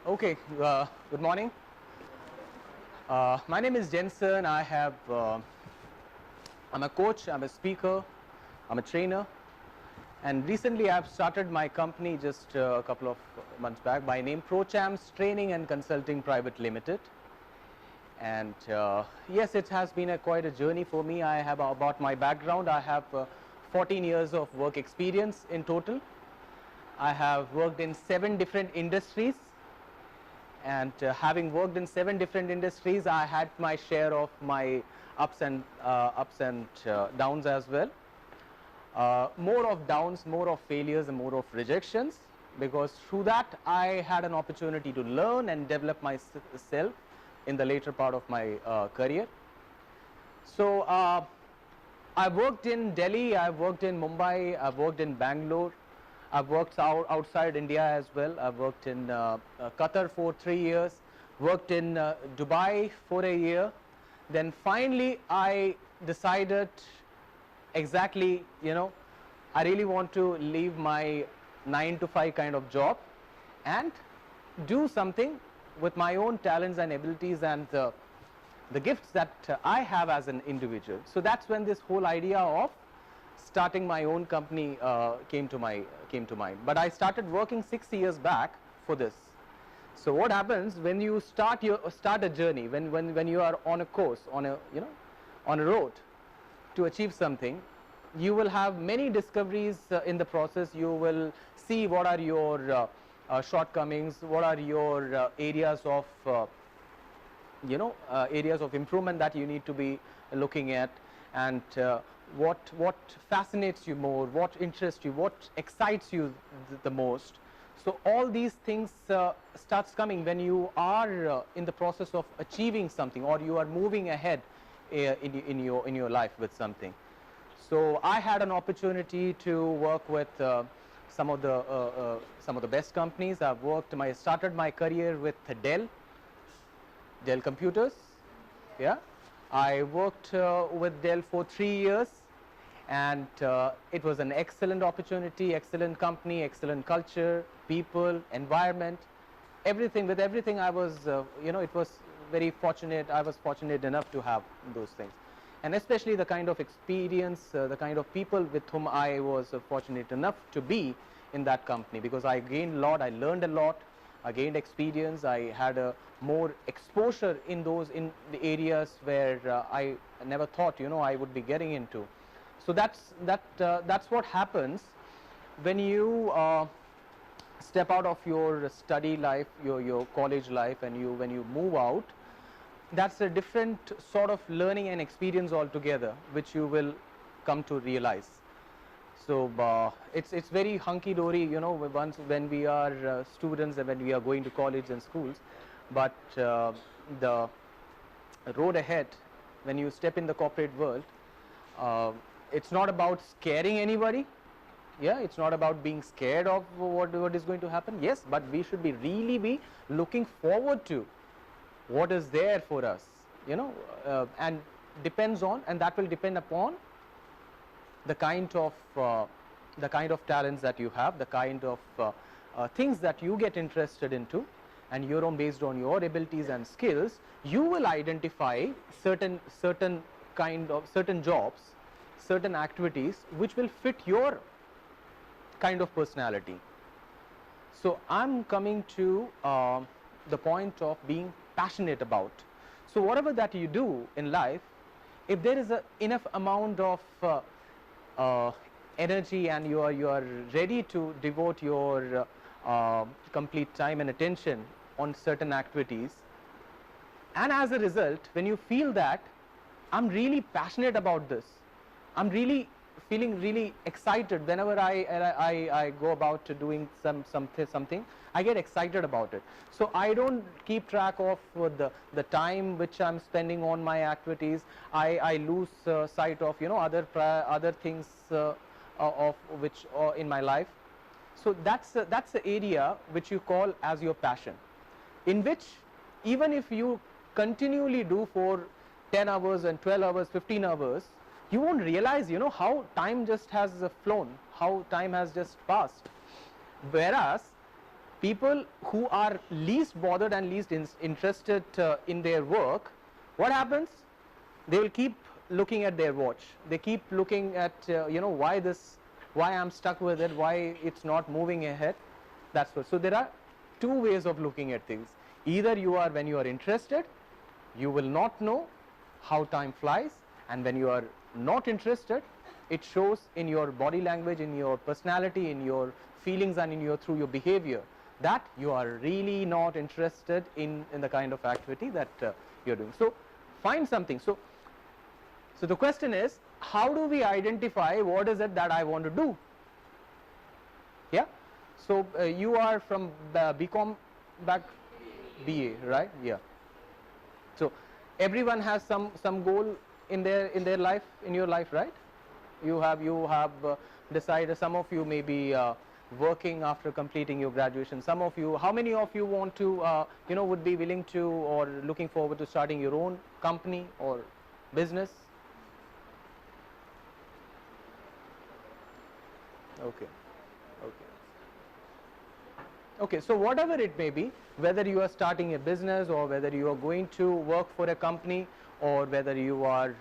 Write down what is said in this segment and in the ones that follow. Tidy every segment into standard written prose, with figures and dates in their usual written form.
Okay, good morning. My name is Jensen. I'm a coach, I'm a speaker, I'm a trainer, and recently I've started my company just a couple of months back by name ProChamps Training and Consulting Private Limited. And yes, it has been quite a journey for me. I have about my background. I have 14 years of work experience in total. I have worked in 7 different industries. And having worked in 7 different industries, I had my share of my ups and downs as well. More of downs, more of failures, and more of rejections, because through that I had an opportunity to learn and develop myself in the later part of my career. So I've worked in Delhi, I've worked in Mumbai, I've worked in Bangalore, I've worked outside India as well. I've worked in Qatar for 3 years, worked in Dubai for a year. Then finally I decided exactly, I really want to leave my 9 to 5 kind of job and do something with my own talents and abilities and the gifts that I have as an individual. So that's when this whole idea of starting my own company came to mind. But I started working 6 years back for this. So what happens when you start a journey, when you are on a course, on a road to achieve something, you will have many discoveries in the process. You will see what are your shortcomings, what are your areas of areas of improvement that you need to be looking at, and what fascinates you more, what interests you, what excites you the most. So all these things starts coming when you are in the process of achieving something, or you are moving ahead in your life with something. So I had an opportunity to work with some of the best companies. I started my career with Dell Computers. Yeah, I worked with Dell for 3 years, and it was an excellent opportunity, excellent company, excellent culture, people, environment, everything. With everything, I was, it was very fortunate. I was fortunate enough to have those things, and especially the kind of experience, the kind of people with whom I was fortunate enough to be in that company, because I gained a lot, I learned a lot, I gained experience, I had a more exposure in the areas where I never thought I would be getting into. So that's what happens when you step out of your study life, your college life, and when you move out. That's a different sort of learning and experience altogether, which you will come to realize. So it's very hunky dory, once when we are students and when we are going to college and schools. But the road ahead, when you step in the corporate world, it's not about scaring anybody. Yeah, it's not about being scared of what is going to happen. Yes, but we should really be looking forward to what is there for us, and that will depend upon the kind of talents that you have, the kind of things that you get interested into, and based on your abilities and skills, you will identify certain jobs, certain activities which will fit your kind of personality. So I'm coming to the point of being passionate about. So whatever that you do in life, if there is enough amount of energy, and you are ready to devote your complete time and attention on certain activities, and as a result, when you feel that I'm really passionate about this, I'm really feeling really excited whenever I go about to doing something, I get excited about it. So I don't keep track of the time which I'm spending on my activities. I lose sight of other things of which in my life. So that's the area which you call as your passion, in which even if you continually do for 10 hours and 12 hours, 15 hours, you won't realize how time just has flown, how time has just passed. Whereas people who are least bothered and least interested in their work, what happens? They will keep looking at their watch. They keep looking at why I'm stuck with it, why it's not moving ahead. That's what. So there are two ways of looking at things. Either when you are interested, you will not know how time flies, and when you are not interested, it shows in your body language, in your personality, in your feelings, and through your behavior that you are really not interested in the kind of activity that you're doing. So find something. So the question is, how do we identify what is it that I want to do? Yeah. So you are from BCom back, BA, right? Yeah. So everyone has some goal in their life, in your life, right? You have decided. Some of you may be working after completing your graduation. Some of you, how many of you want to would be willing to or looking forward to starting your own company or business? Okay. Okay, so whatever it may be, whether you are starting a business or whether you are going to work for a company, or whether you are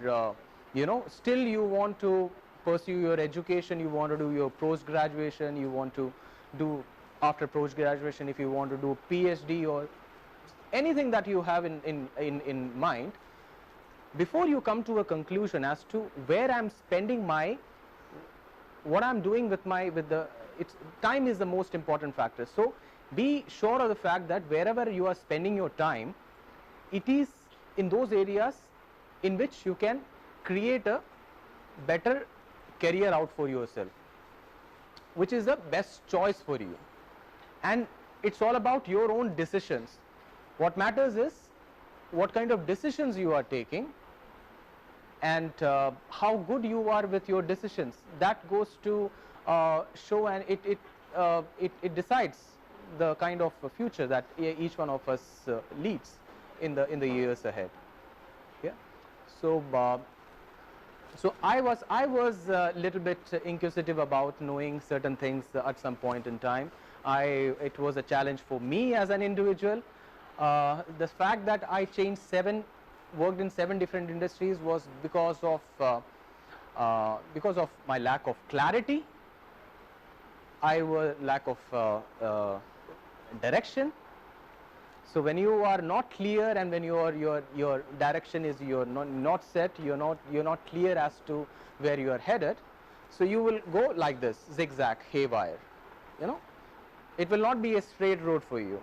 still you want to pursue your education, you want to do your post graduation, you want to do after post graduation, if you want to do PhD or anything that you have in mind, before you come to a conclusion as to where I'm spending what I'm doing time is the most important factor. So be sure of the fact that wherever you are spending your time, it is in those areas in which you can create a better career out for yourself, which is the best choice for you. And it's all about your own decisions. What matters is what kind of decisions you are taking, and how good you are with your decisions. That goes to show, and it decides the kind of future that each one of us leads in the years ahead. Yeah. So so I was a little bit inquisitive about knowing certain things at some point in time. It was a challenge for me as an individual. The fact that I worked in 7 different industries was because of my lack of clarity. Lack of direction. So when you are not clear, and when your direction is not set, you're not clear as to where you are headed, so you will go like this, zigzag, haywire. It will not be a straight road for you.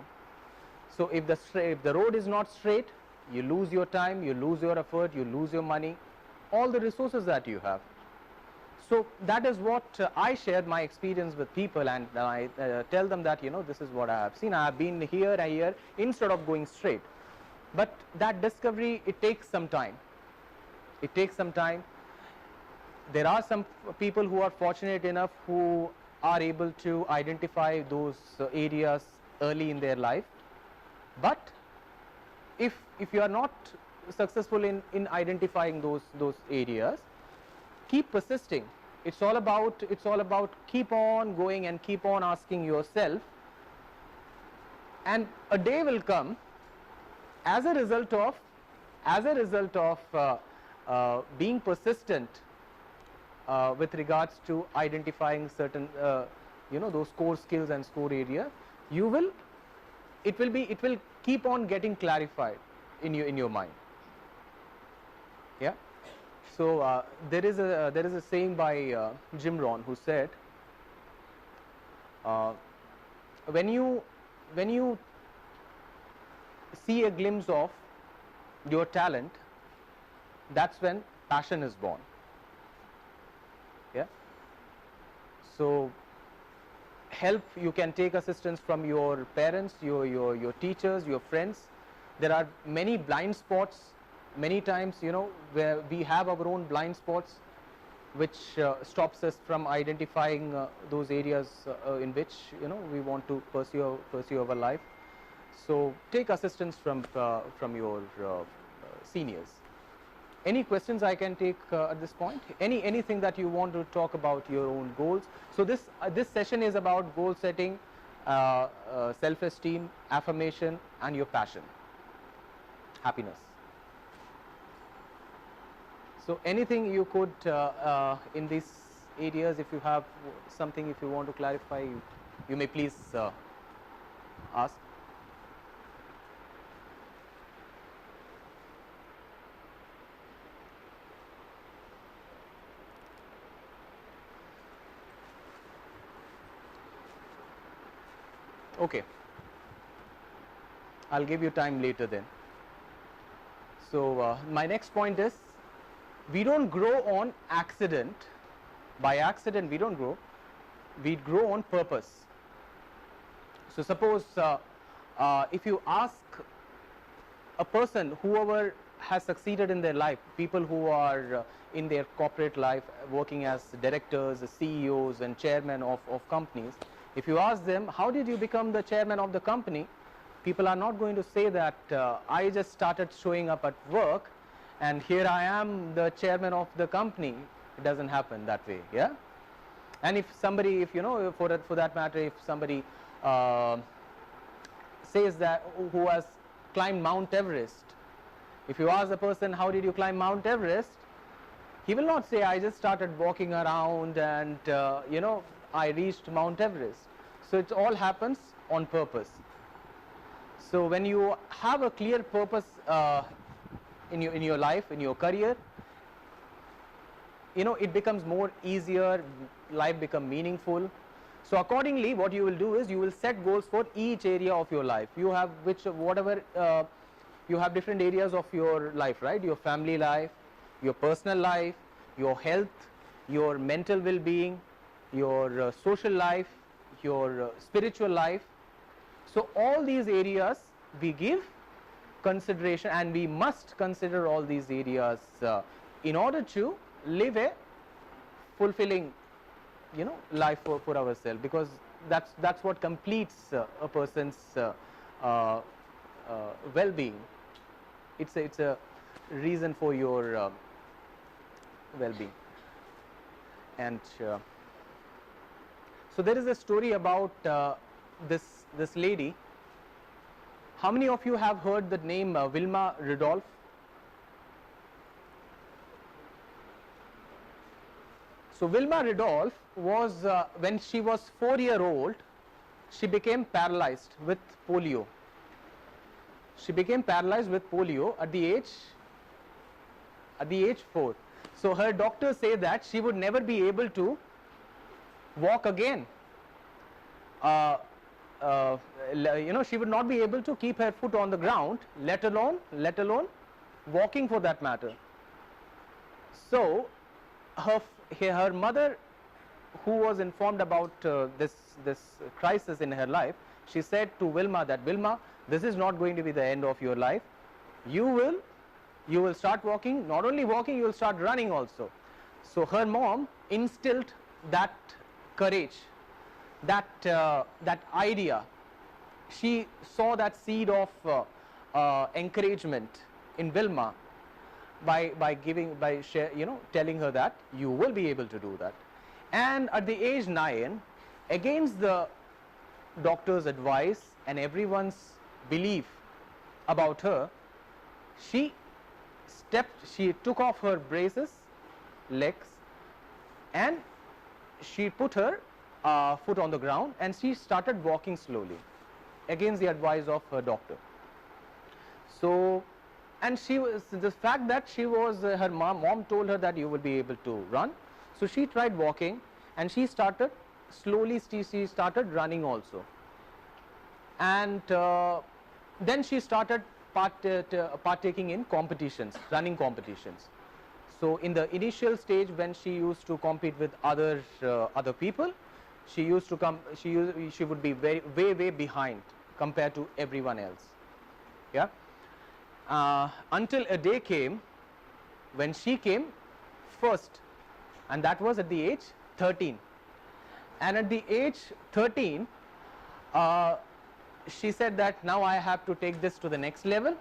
So if the road is not straight, you lose your time, you lose your effort, you lose your money, all the resources that you have. So that is what I shared my experience with people, and I tell them that this is what I have seen. I have been here and here instead of going straight. But that discovery, it takes some time. It takes some time. There are some people who are fortunate enough who are able to identify those areas early in their life. But if you are not successful in identifying those areas, keep persisting. It's all about keep on going and keep on asking yourself, and a day will come as a result of being persistent with regards to identifying certain those core skills and core area. It will keep on getting clarified in your mind. Yeah. So there is a saying by Jim Rohn, who said, when you see a glimpse of your talent, that's when passion is born. Yeah. So you can take assistance from your parents, your teachers, your friends. There are many blind spots. Many times, where we have our own blind spots, which stops us from identifying those areas in which we want to pursue our life. So take assistance from your seniors. Any questions I can take at this point? Anything that you want to talk about your own goals? So this session is about goal setting, self-esteem, affirmation, and your passion, happiness. So anything you could in these areas, if you have something, if you want to clarify, you may please ask. Okay, I'll give you time later then. So my next point is, we don't grow on accident. By accident we don't grow, we grow on purpose. So suppose if you ask a person, whoever has succeeded in their life, people who are in their corporate life working as directors, CEOs and chairmen of companies, if you ask them, how did you become the chairman of the company, people are not going to say that I just started showing up at work and here I am the chairman of the company. It doesn't happen that way, yeah. And if somebody, if you know, for that matter, if somebody says that, who has climbed Mount Everest, if you ask the person, how did you climb Mount Everest, he will not say, I just started walking around and you know, I reached Mount Everest. So it all happens on purpose. So when you have a clear purpose in your life, in your career, you know, it becomes more easier, life become meaningful. So accordingly, what you will do is, you will set goals for each area of your life. You have whatever you have different areas of your life, right? Your family life, your personal life, your health, your mental well-being, your social life, your spiritual life. So all these areas we give consideration, and we must consider all these areas in order to live a fulfilling, you know, life for ourselves, because that's what completes a person's well-being. It's a reason for your well-being. And so there is a story about this lady. How many of you have heard the name Wilma Rudolph? So Wilma Rudolph was, when she was 4-year-old, she became paralyzed with polio. She became paralyzed with polio at the age 4. So her doctors say that she would never be able to walk again. You know, she would not be able to keep her foot on the ground, let alone walking for that matter. So her mother, who was informed about this crisis in her life, she said to Wilma that, Wilma, this is not going to be the end of your life. You will start walking. Not only walking, you will start running also. So her mom instilled that courage, that idea. She saw that seed of encouragement in Wilma by you know, telling her that you will be able to do that. And at the age 9, against the doctor's advice and everyone's belief about her, she took off her braces, legs, and she put her foot on the ground, and she started walking slowly against the advice of her doctor. So, and she was, the fact that she was, her mom told her that you will be able to run. So she tried walking, and she started slowly, she started running also. And then she started partaking in competitions, running competitions. So in the initial stage, when she used to compete with other people, she would be way behind compared to everyone else. Yeah. Until a day came when she came first, and that was at the age 13. And at the age 13, she said that now I have to take this to the next level.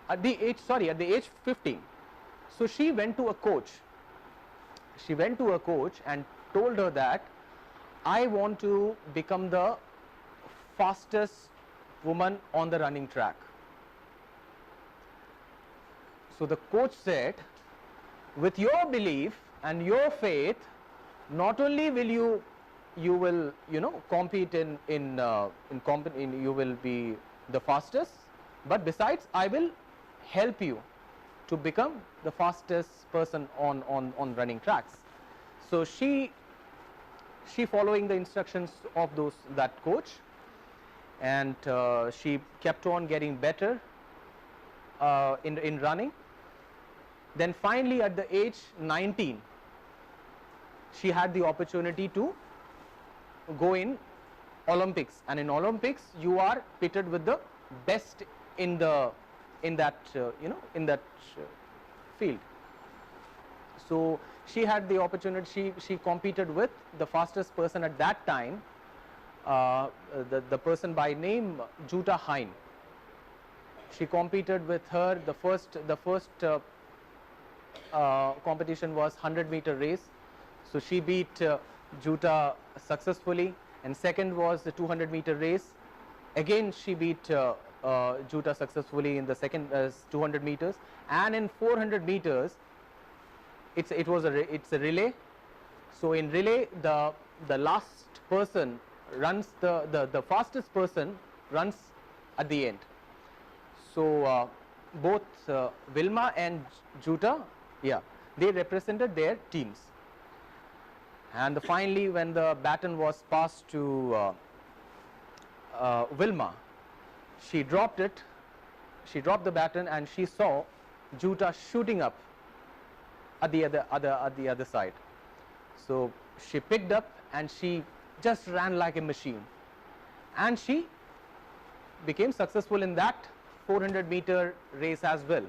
At the age 15. So she went to a coach. She went to a coach and told her that I want to become the fastest woman on the running track. So the coach said, with your belief and your faith, not only will you will compete you will be the fastest, but besides I will help you to become the fastest person on running tracks. So she following the instructions of that coach, and she kept on getting better in running. Then finally at the age 19, she had the opportunity to go in Olympics, and in Olympics you are pitted with the best in that field. So she had the opportunity, she competed with the fastest person at that time, the person by name Jutta Hein. She competed with her. The first competition was 100-meter race. So she beat Jutta successfully, and second was the 200-meter race. Again she beat Jutta successfully in the second 200 meters, and in 400 meters it's a relay. So in relay the last person runs, the fastest person runs at the end. So both Wilma and Jutta, they represented their teams. And finally, when the baton was passed to Wilma, she dropped it. She dropped the baton, and she saw Jutta shooting up at the other side. So she picked up and she just ran like a machine, and she became successful in that 400-meter race as well.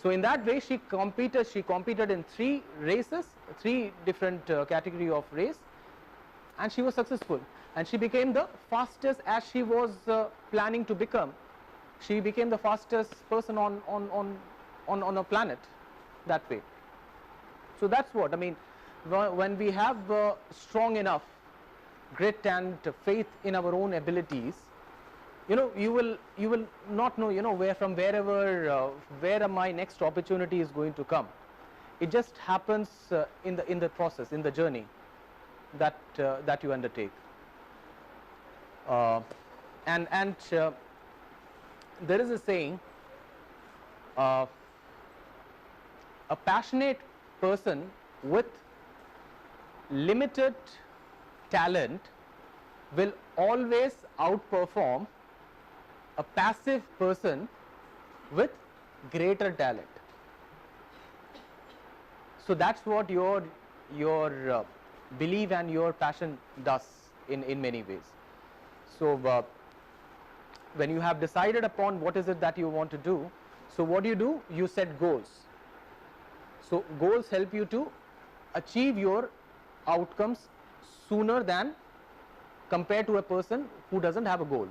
So in that way she competed in 3 races, 3 different category of race, and she was successful, and she became the fastest, as she was planning to become. She became the fastest person on a planet that way. So that's what I mean. When we have strong enough grit and faith in our own abilities, you will not know where my next opportunity is going to come. It just happens in the process, in the journey that you undertake. And there is a saying, a passionate person with limited talent will always outperform a passive person with greater talent. So that's what your belief and your passion does in many ways. So when you have decided upon what is it that you want to do, so what do? You set goals. So goals help you to achieve your outcomes sooner than compared to a person who doesn't have a goal,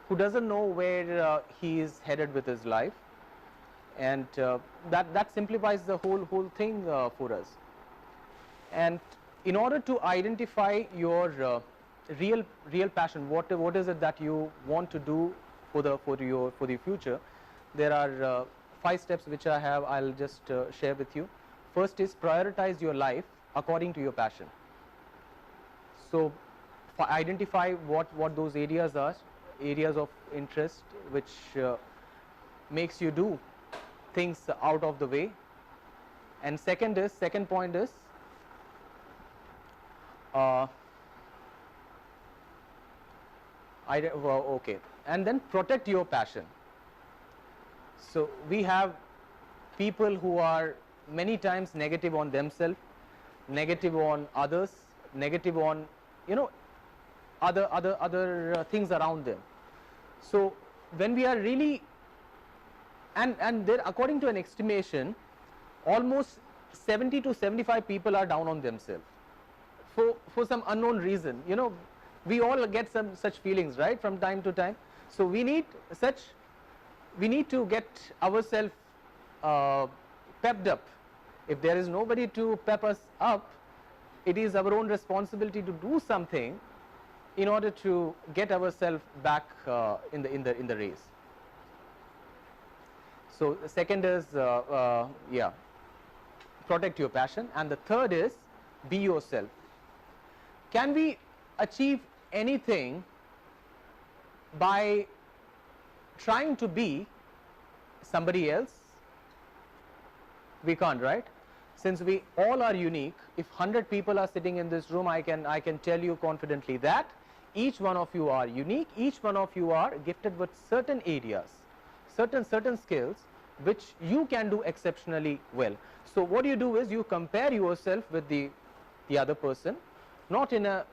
who doesn't know where he is headed with his life, and that simplifies the whole thing for us. And in order to identify your real passion, what is it that you want to do for the future, there are 5 steps which I'll just share with you. First is prioritize your life according to your passion. So identify what those areas are, areas of interest which makes you do things out of the way. And second point is and then protect your passion. So we have people who are many times negative on themselves, negative on others, negative on other things around them. So when we are really and there, according to an estimation, almost 70 to 75 people are down on themselves for some unknown reason. We all get some such feelings, right, from time to time. So we need to get ourselves pepped up. If there is nobody to pep us up, it is our own responsibility to do something in order to get ourselves back in the race. So the second is protect your passion, and the third is be yourself. Can we achieve anything by trying to be somebody else? We can't, right? Since we all are unique, if 100 people are sitting in this room, I can tell you confidently that each one of you are unique, each one of you are gifted with certain areas, certain skills which you can do exceptionally well. So what you do is you compare yourself with the other person, not in a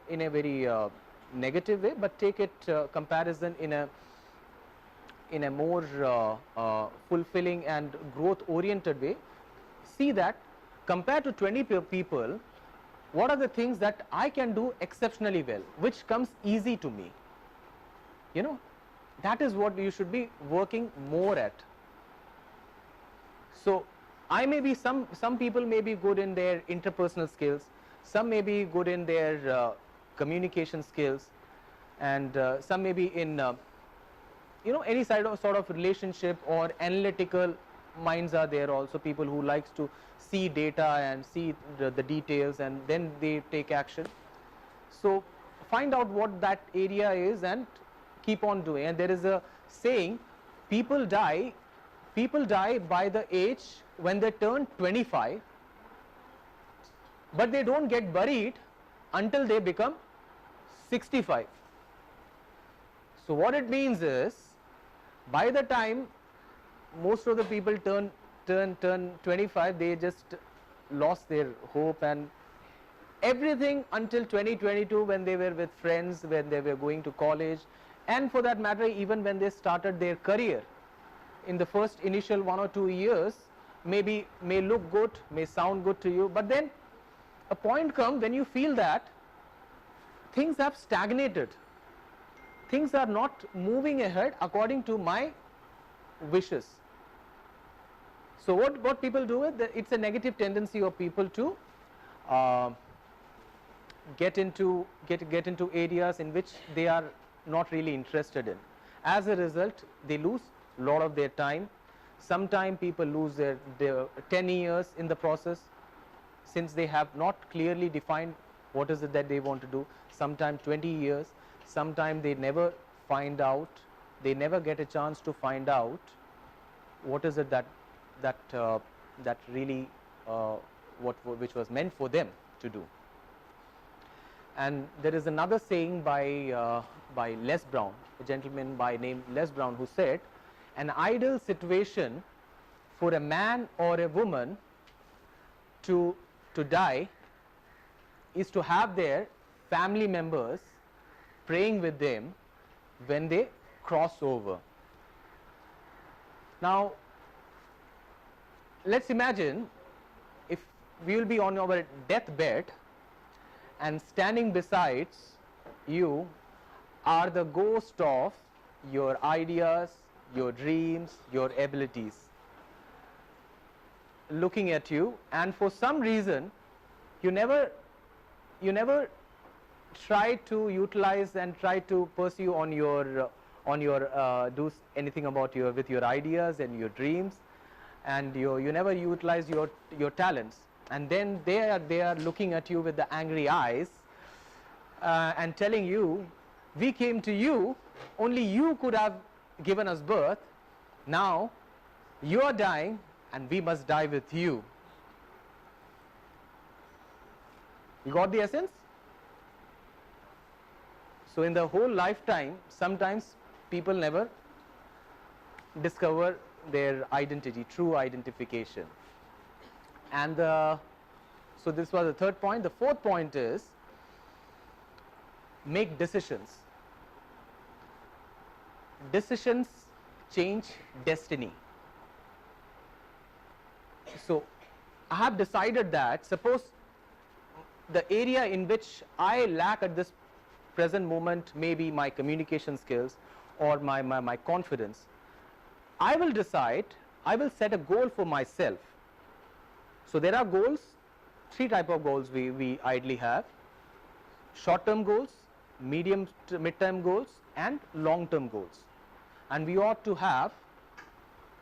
very negative way, but take it comparison in a more fulfilling and growth oriented way. See that compared to 20 people, what are the things that I can do exceptionally well, which comes easy to me. You know, that is what you should be working more at. So I may be, some people may be good in their interpersonal skills, some may be good in their communication skills, and some may be in any sort of relationship, or analytical minds are there also, people who likes to see data and see the details and then they take action. So find out what that area is and keep on doing. And there is a saying, people die by the age when they turn 25, but they don't get buried until they become 65. So what it means is, by the time most of the people turn 25, they just lost their hope, and everything until 2022, when they were with friends, when they were going to college, and for that matter even when they started their career, in the first initial 1 or 2 years may look good, may sound good to you, but then a point comes when you feel that things have stagnated, things are not moving ahead according to my wishes. So what people do is, it's a negative tendency of people to get into areas in which they are not really interested in. As a result, they lose a lot of their time. Sometimes people lose their 10 years in the process, since they have not clearly defined what is it that they want to do. Sometimes 20 years, sometimes they never find out, they never get a chance to find out what is it that really which was meant for them to do. And there is another saying by Les Brown, a gentleman by name Les Brown, who said, an ideal situation for a man or a woman to die is to have their family members praying with them when they cross over. Now let's imagine if we will be on our deathbed, and standing beside you are the ghost of your ideas, your dreams, your abilities, looking at you, and for some reason you never try to utilize and try to pursue on your do anything about with your ideas and your dreams, and you never utilize your talents, and then they are looking at you with the angry eyes and telling you, we came to you, only you could have given us birth, now you are dying and we must die with you. You got the essence? So in the whole lifetime, sometimes people never discover their identity, true identification. And so this was the third point. The fourth point is, make decisions. Decisions change destiny. So I have decided that, suppose the area in which I lack at this present moment may be my communication skills or my confidence. I will decide, I will set a goal for myself. So there are goals three type of goals we ideally have: short-term goals, medium to mid-term goals, and long-term goals. And we ought to have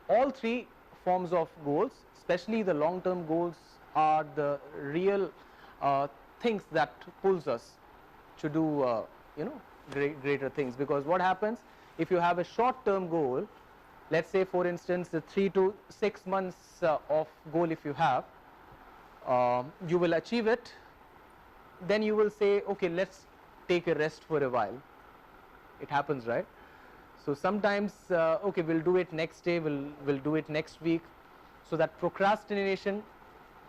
all three forms of goals. Especially the long-term goals are the real things that pulls us to do greater things. Because what happens if you have a short-term goal, let's say for instance the 3 to 6 months of goal, if you have, you will achieve it, then you will say, okay, let's take a rest for a while. It happens, right? So sometimes okay, we'll do it next day, we'll do it next week. So that procrastination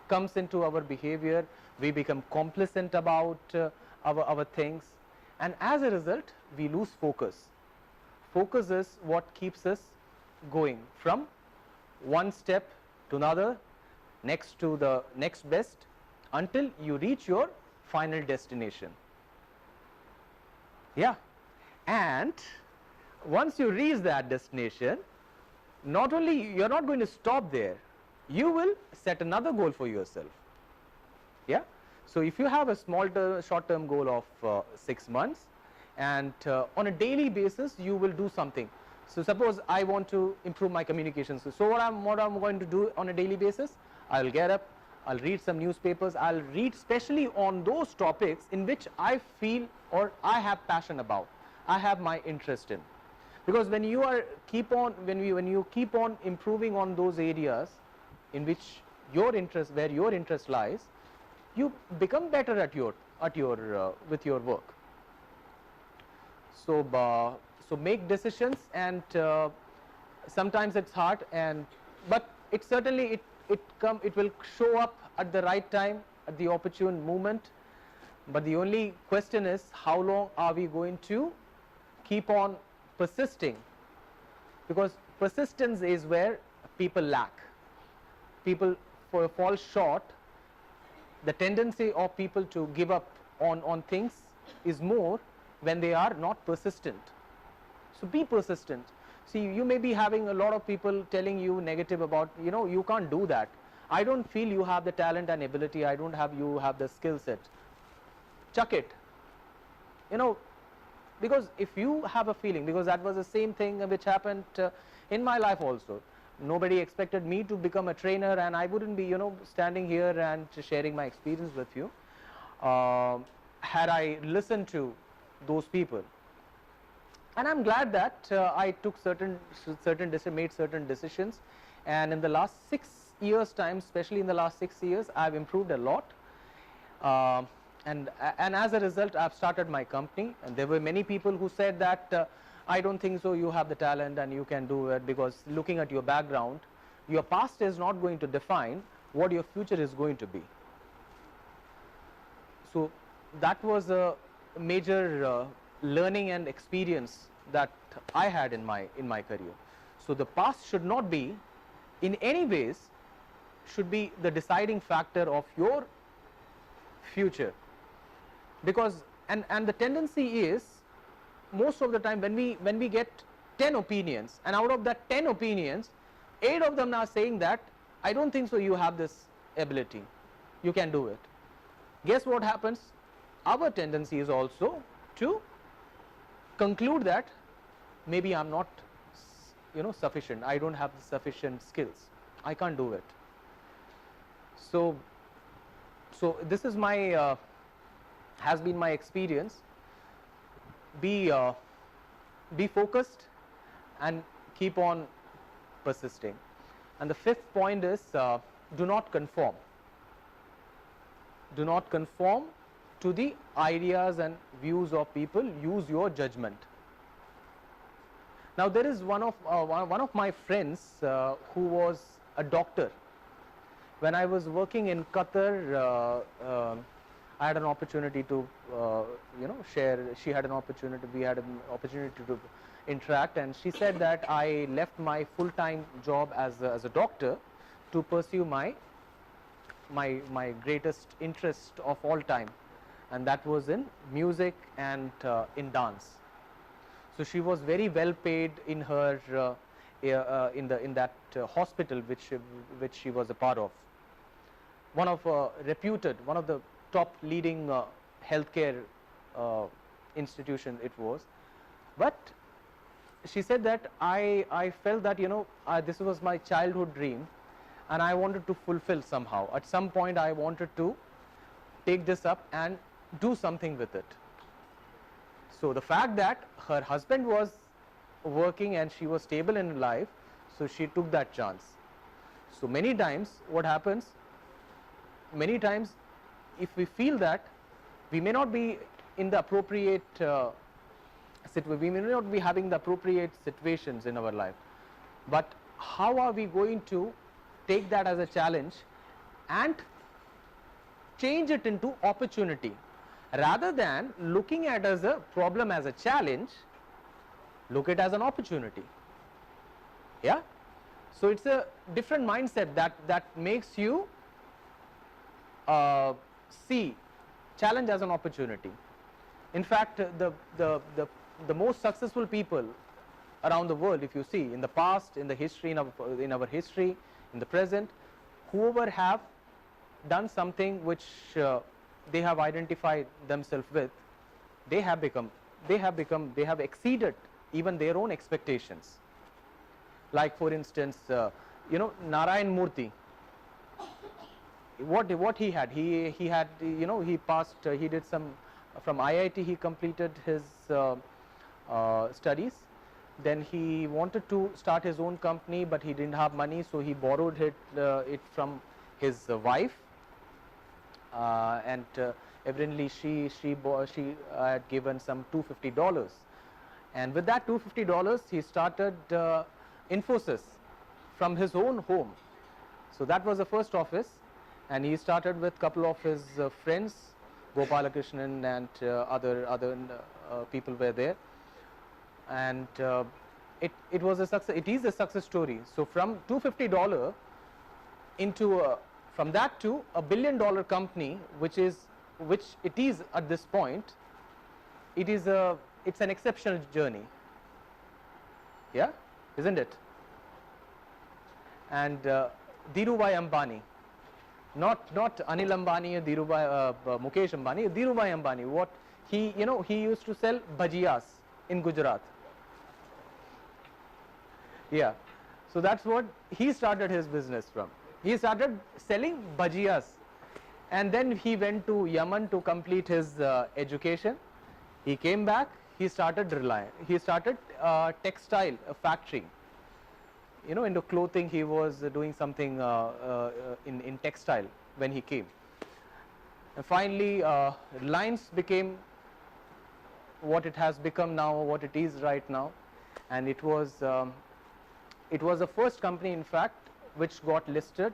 comes into our behavior, we become complacent about our things, and as a result we lose focus. Focus is what keeps us going from one step to another, next to the next best, until you reach your final destination. Yeah, and once you reach that destination, not only you're not going to stop there, you will set another goal for yourself. Yeah, so if you have a short-term goal of 6 months, and on a daily basis you will do something. So suppose I want to improve my communications. So what I'm going to do on a daily basis, I'll get up, I'll read some newspapers, I'll read specially on those topics in which I feel or I have passion about, I have my interest in. Because when you keep on improving on those areas in which your interest, where your interest lies, you become better at with your work. So so make decisions, and sometimes it's hard, but it certainly it will show up at the right time, at the opportune moment. But the only question is, how long are we going to keep on persisting? Because persistence is where people lack, people fall short. The tendency of people to give up on things is more when they are not persistent. So be persistent. See, you may be having a lot of people telling you negative about, you can't do that, I don't feel you have the talent and ability, you have the skill set. Chuck it. Because if you have a feeling, because that was the same thing which happened in my life also. Nobody expected me to become a trainer, and I wouldn't be standing here and sharing my experience with you had I listened to those people. And I'm glad that I took made certain decisions, and in the last 6 years time, especially in the last 6 years, I've improved a lot, and as a result I've started my company. And there were many people who said that I don't think so, you have the talent and you can do it, because looking at your background, your past is not going to define what your future is going to be. So that was a major learning and experience that I had in my career. So the past should not be in any ways should be the deciding factor of your future, because and the tendency is, most of the time when we get 10 opinions, and out of that 10 opinions 8 of them are saying that I don't think so, you have this ability, you can do it. Guess what happens? Our tendency is also to conclude that maybe I'm not sufficient, I don't have the sufficient skills, I can't do it. So this is my has been my experience. Be focused and keep on persisting. And the 5th point is, do not conform. Do not conform to the ideas and views of people. Use your judgment. Now there is one of my friends who was a doctor. When I was working in Qatar, I had an opportunity to share. She had an opportunity. We had an opportunity to interact, and she said that I left my full-time job as a doctor to pursue my greatest interest of all time, and that was in music and in dance. So she was very well paid in her in that hospital which she was a part of. one of reputed, one of the top leading healthcare institution it was. But she said that I felt that, you know, this was my childhood dream and I wanted to fulfill somehow. At some point I wanted to take this up and do something with it. So the fact that her husband was working and she was stable in life, so she took that chance. So many times what happens, many times if we feel that we may not be in the appropriate we may not be having the appropriate situations in our life, but how are we going to take that as a challenge and change it into opportunity, rather than looking at as a problem, as a challenge, look it as an opportunity. Yeah, so it's a different mindset that makes you see challenge as an opportunity. In fact, the most successful people around the world, if you see in the past, in the history, in our history, in the present, whoever have done something which they have identified themselves with, they have exceeded even their own expectations. Like for instance, you know, Narayan Murthy, what he had, you know, he passed, he did some from IIT, he completed his studies. Then he wanted to start his own company, but he didn't have money, so he borrowed it from his wife, and evidently she had given some $250, and with that $250 he started Infosys from his own home. So that was the first office, and he started with couple of his friends, Gopalakrishnan and other people were there, and it was a success. It is a success story. So from $250 into from that to $1 billion company, which it is at this point, it's an exceptional journey. Yeah, isn't it? And Dhirubhai Ambani, not Anil Ambani or Mukesh Ambani, Dhirubhai Ambani, what he, you know, he used to sell bhajiyas in Gujarat. Yeah, so that's what he started his business from. He started selling bhajiyas, and then he went to Yemen to complete his education. He came back, he started Reliance. He started textile factory. You know, into clothing, he was doing something in textile when he came. And finally, Reliance became what it has become now, what it is right now, and it was the first company, in fact, which got listed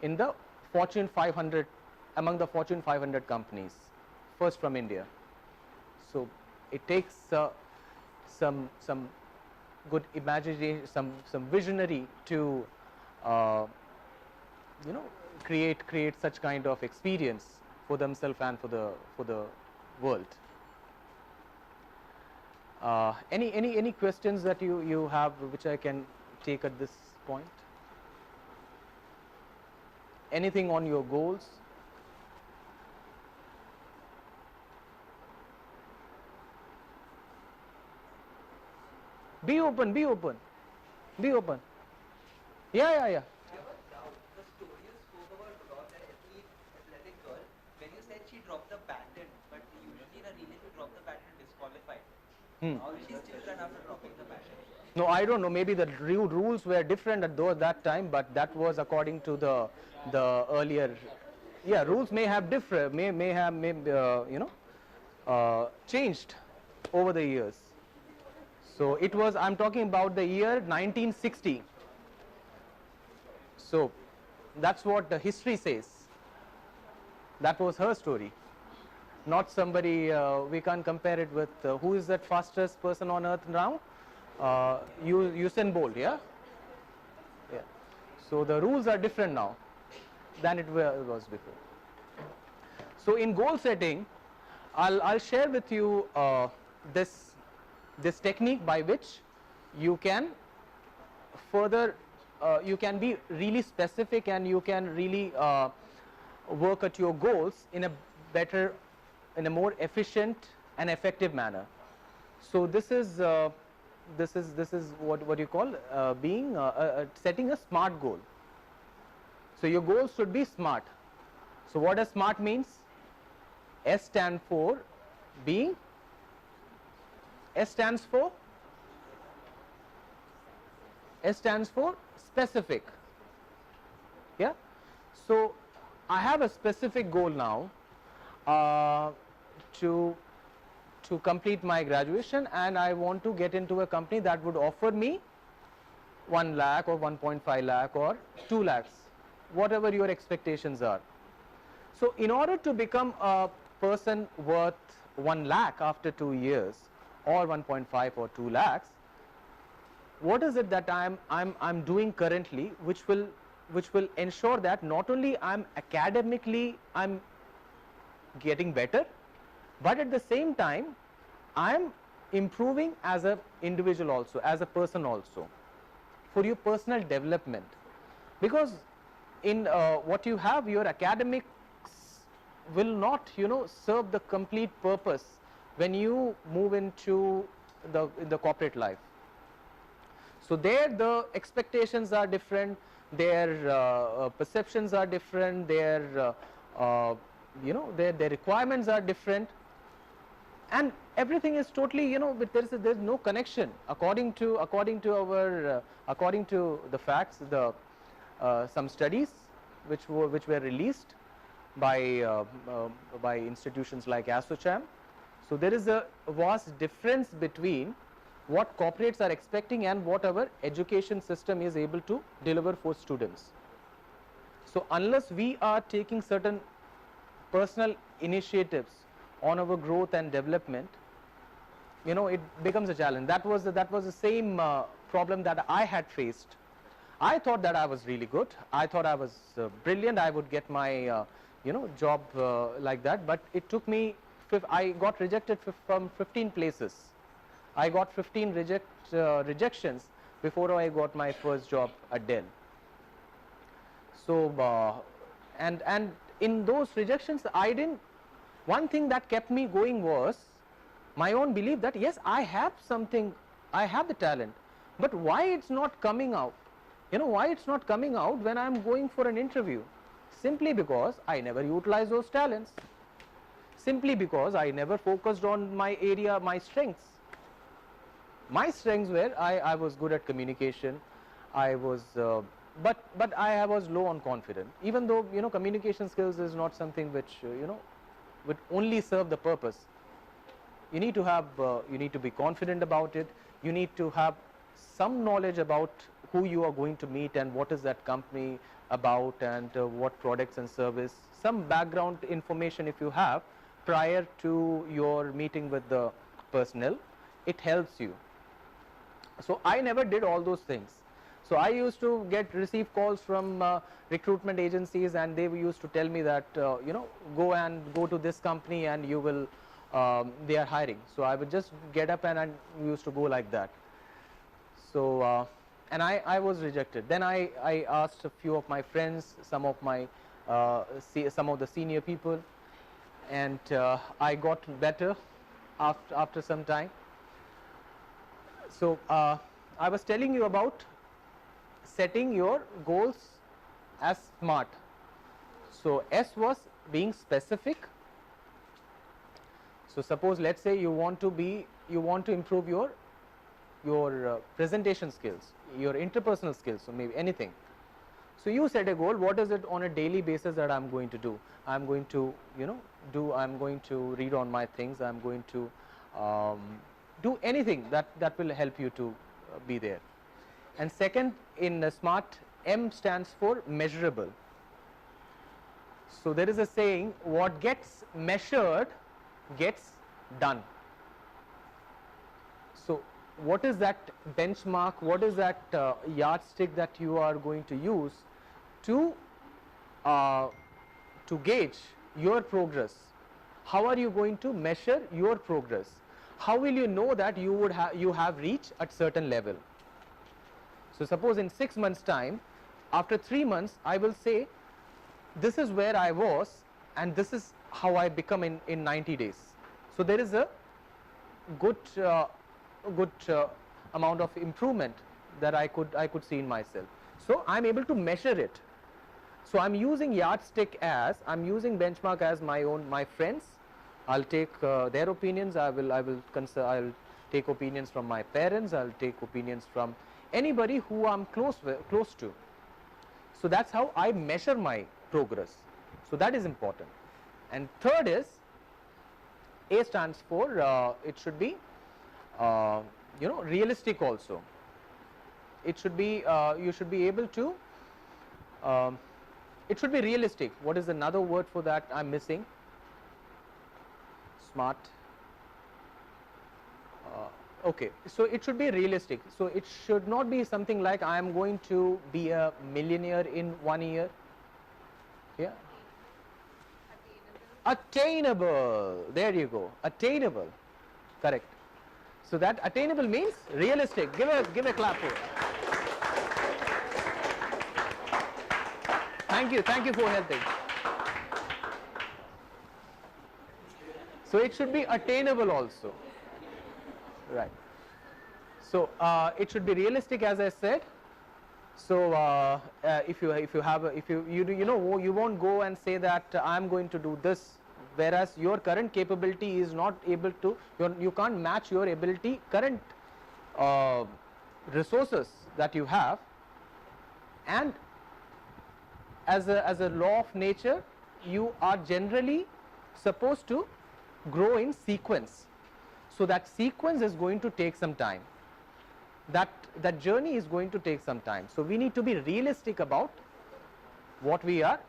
in the Fortune 500, among the Fortune 500 companies, first from India. So it takes some good imagination, some visionary to you know, create such kind of experience for themselves and for the world. Any questions that you have which I can take at this point? Anything on your goals? Be open, be open, be open. Yeah. The story you spoke about that athletic girl, when you said she dropped the patent, but usually in a relay to drop the patent disqualified. How will she still run after dropping the patent? No, I don't know. Maybe the rules were different at that time, but that was according to the earlier. Yeah, rules may have different, may have you know, changed over the years. So it was, I'm talking about the year 1960. So that's what the history says. That was her story, not somebody. We can't compare it with who is that fastest person on earth now? Usain Bolt, yeah. So the rules are different now than it was before. So in goal setting, I'll share with you this technique by which you can further you can be really specific, and you can really work at your goals in a better, in a more efficient and effective manner. So this is what you call being setting a SMART goal. So your goals should be SMART. So what does SMART means? S stands for being. S stands for specific. Yeah. So I have a specific goal now to complete my graduation, and I want to get into a company that would offer me 1 lakh or 1.5 lakh or 2 lakhs, whatever your expectations are. So in order to become a person worth 1 lakh after 2 years or 1.5 or 2 lakhs, what is it that I'm doing currently which will ensure that not only I'm academically I'm getting better, but at the same time I'm improving as an individual also, as a person also, for your personal development. Because in what you have, your academics will not, you know, serve the complete purpose when you move into the corporate life. So there the expectations are different, their perceptions are different, their you know, their requirements are different, and everything is totally, you know, but there's no connection according to our according to the facts, the some studies which were released by institutions like ASSOCHAM. So there is a vast difference between what corporates are expecting and what our education system is able to deliver for students. So unless we are taking certain personal initiatives on our growth and development, you know, it becomes a challenge. That was the same problem that I had faced. I thought that I was really good. I thought I was brilliant. I would get my you know, job like that. But it took me. I got rejected from 15 places. I got 15 rejections before I got my first job at Dell. So and in those rejections, I didn't. One thing that kept me going was my own belief that yes, I have something, I have the talent, but why it's not coming out? You know, why it's not coming out when I'm going for an interview? Simply because I never utilized those talents. Simply because I never focused on my area, my strengths. My strengths were I was good at communication. I was, but I was low on confidence. Even though, you know, communication skills is not something which you know, would only serve the purpose. You need to have, you need to be confident about it. You need to have some knowledge about who you are going to meet and what is that company about and what products and service. Some background information if you have prior to your meeting with the personnel, it helps you. So I never did all those things. So I used to receive calls from recruitment agencies, and they used to tell me that you know, go to this company and you will they are hiring. So I would just get up and we used to go like that. So and I was rejected. Then I asked a few of my friends, some of my some of the senior people, and I got better after some time. So I was telling you about setting your goals as SMART. So S was being specific. So suppose, let's say you want to improve your presentation skills, your interpersonal skills, so maybe anything. So you set a goal. What is it on a daily basis that I'm going to do? I'm going to, you know, I'm going to read on my things. I'm going to do anything that will help you to be there. And second, in SMART, M stands for measurable. So there is a saying, what gets measured gets done. So what is that benchmark, what is that yardstick that you are going to use to gauge your progress? How are you going to measure your progress? How will you know that you have reached at certain level? So suppose in 6 months time, after 3 months, I will say this is where I was and this is how I become in 90 days. So there is a good amount of improvement that I could see in myself. So I'm able to measure it. So I'm using yardstick as, I'm using benchmark as my friends. I'll take their opinions. I'll take opinions from my parents. I'll take opinions from anybody who I'm close to. So that's how I measure my progress. So that is important. And third is, A stands for it should be realistic also. It should be you should be able to it should be realistic. What is another word for that I'm missing? Smart. Okay, so it should be realistic. So it should not be something like I am going to be a millionaire in 1 year. Yeah. Attainable. There you go. Attainable. Correct. So that attainable means realistic. Give a clap for it. Thank you for helping. So it should be attainable also. Right. So it should be realistic, as I said. So if you won't go and say that I'm going to do this, whereas your current capability is not able to, you can't match your ability, current resources that you have, and as a law of nature, you are generally supposed to grow in sequence. So that sequence is going to take some time. That journey is going to take some time. So we need to be realistic about what we are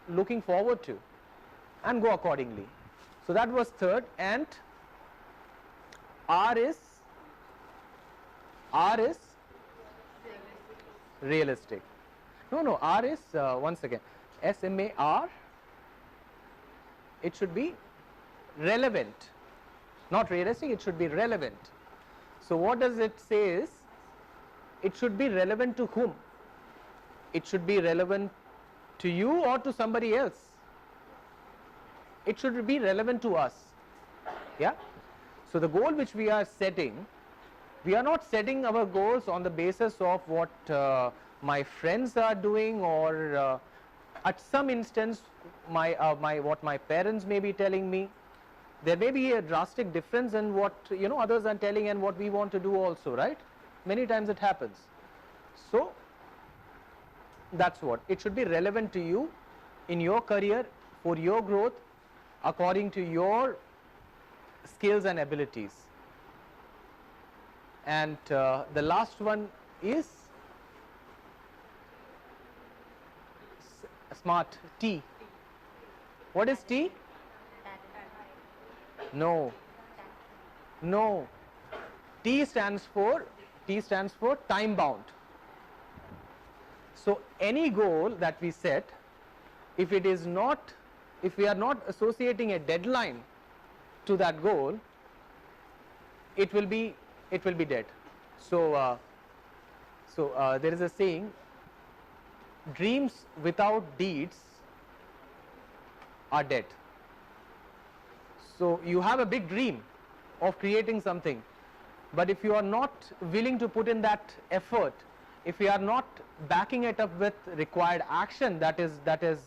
looking forward to and go accordingly. So that was third. And R is realistic. No, R is once again SMAR. It should be relevant, not realistic. It should be relevant. So what does it say is, it should be relevant to whom? It should be relevant to you or to somebody else. It should be relevant to us. Yeah. So the goal which we are setting, we are not setting our goals on the basis of what my friends are doing, or at some instance what my parents may be telling me. There may be a drastic difference in what others are telling and what we want to do also, right? Many times it happens. So that's what it should be relevant to you in your career, for your growth, according to your skills and abilities. And the last one is smart. T. What is T? No. T stands for time bound. So any goal that we set, if we are not associating a deadline to that goal, it will be dead. So there is a saying, dreams without deeds are dead. So you have a big dream of creating something, but if you are not willing to put in that effort, if you are not backing it up with required action that is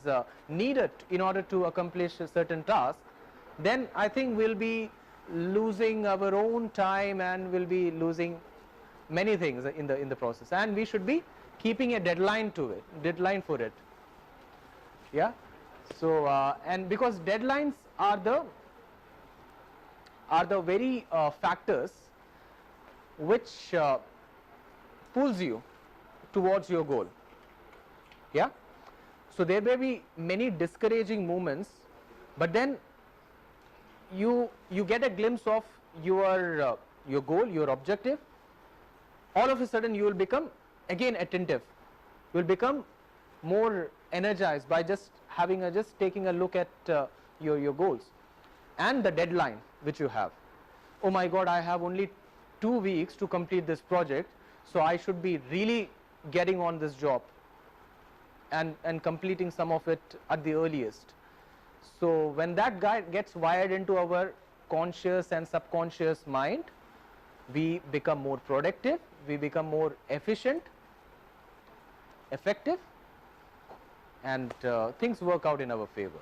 needed in order to accomplish a certain task, then I think we'll be losing our own time and we'll be losing many things in the process. And we should be keeping a deadline for it. Yeah. So and because deadlines are the very factors which pulls you towards your goal. Yeah. So there may be many discouraging moments, but then you get a glimpse of your goal, your objective. All of a sudden you will become again attentive. You will become more energized by just taking a look at your goals and the deadline which you have. Oh my God, I have only 2 weeks to complete this project, so I should be really getting on this job. and completing some of it at the earliest. So when that guy gets wired into our conscious and subconscious mind, we become more productive, we become more efficient, effective, and things work out in our favor.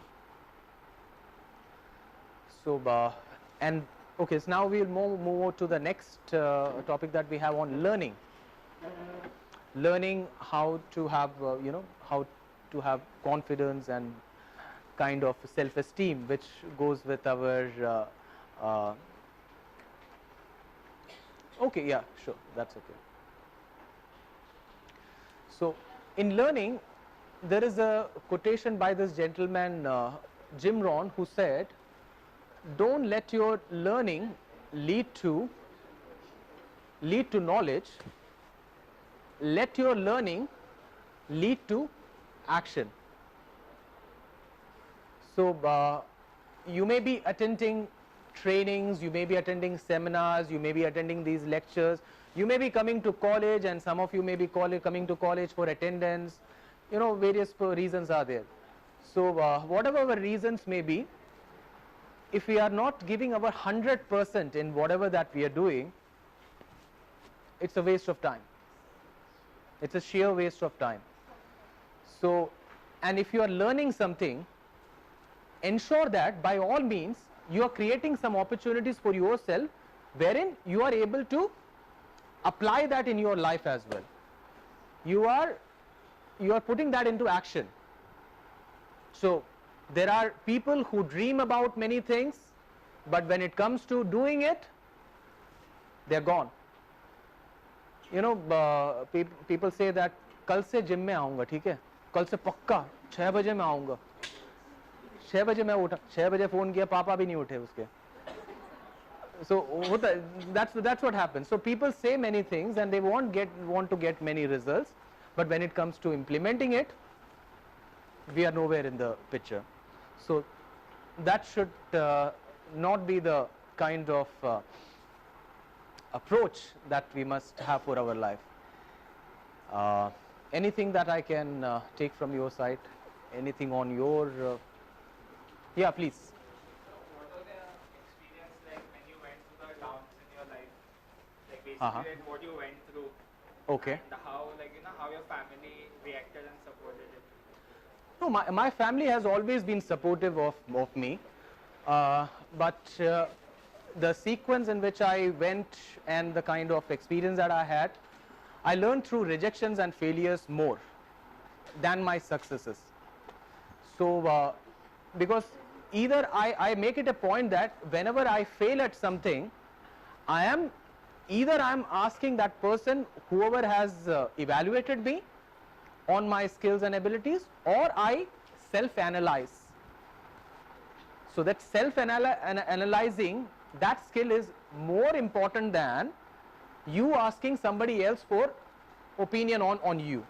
So and okay, so now we'll move to the next topic that we have on learning. Learning how to have how to have confidence and kind of self-esteem, which goes with our okay, yeah, sure, that's okay. So in learning, there is a quotation by this gentleman Jim Rohn, who said, don't let your learning lead to knowledge, let your learning lead to action. So you may be attending trainings, you may be attending seminars, you may be attending these lectures, you may be coming to college, and some of you may be coming to college for attendance, various reasons are there. So whatever our reasons may be, if we are not giving our 100% in whatever that we are doing, it's a waste of time. It's a sheer waste of time. So, and if you are learning something, ensure that by all means you are creating some opportunities for yourself wherein you are able to apply that in your life as well. You are putting that into action. So there are people who dream about many things, but when it comes to doing it, they're gone. People say that कल से gym में आऊँगा, ठीक है, कल से पक्का 6 बजे मैं आऊँगा, 6 बजे मैं उठा, 6 बजे फ़ोन किया, पापा भी नहीं उठे उसके. So that's what happens. So people say many things and they want to get many results, but when it comes to implementing it, we are nowhere in the picture. So that should not be the kind of approach that we must have for our life. Anything that I can take from your side? Anything on your yeah, please. What was the experience like when you went to the downs in your life? Like basically like what you went through. Okay. And how how your family reacted and supported it. No, my family has always been supportive of me, but the sequence in which I went and the kind of experience that I had, I learned through rejections and failures more than my successes. So because either I make it a point that whenever I fail at something, either I am asking that person, whoever has evaluated me on my skills and abilities, or I self-analyze. So that self-analyzing, that skill is more important than you asking somebody else for opinion on you.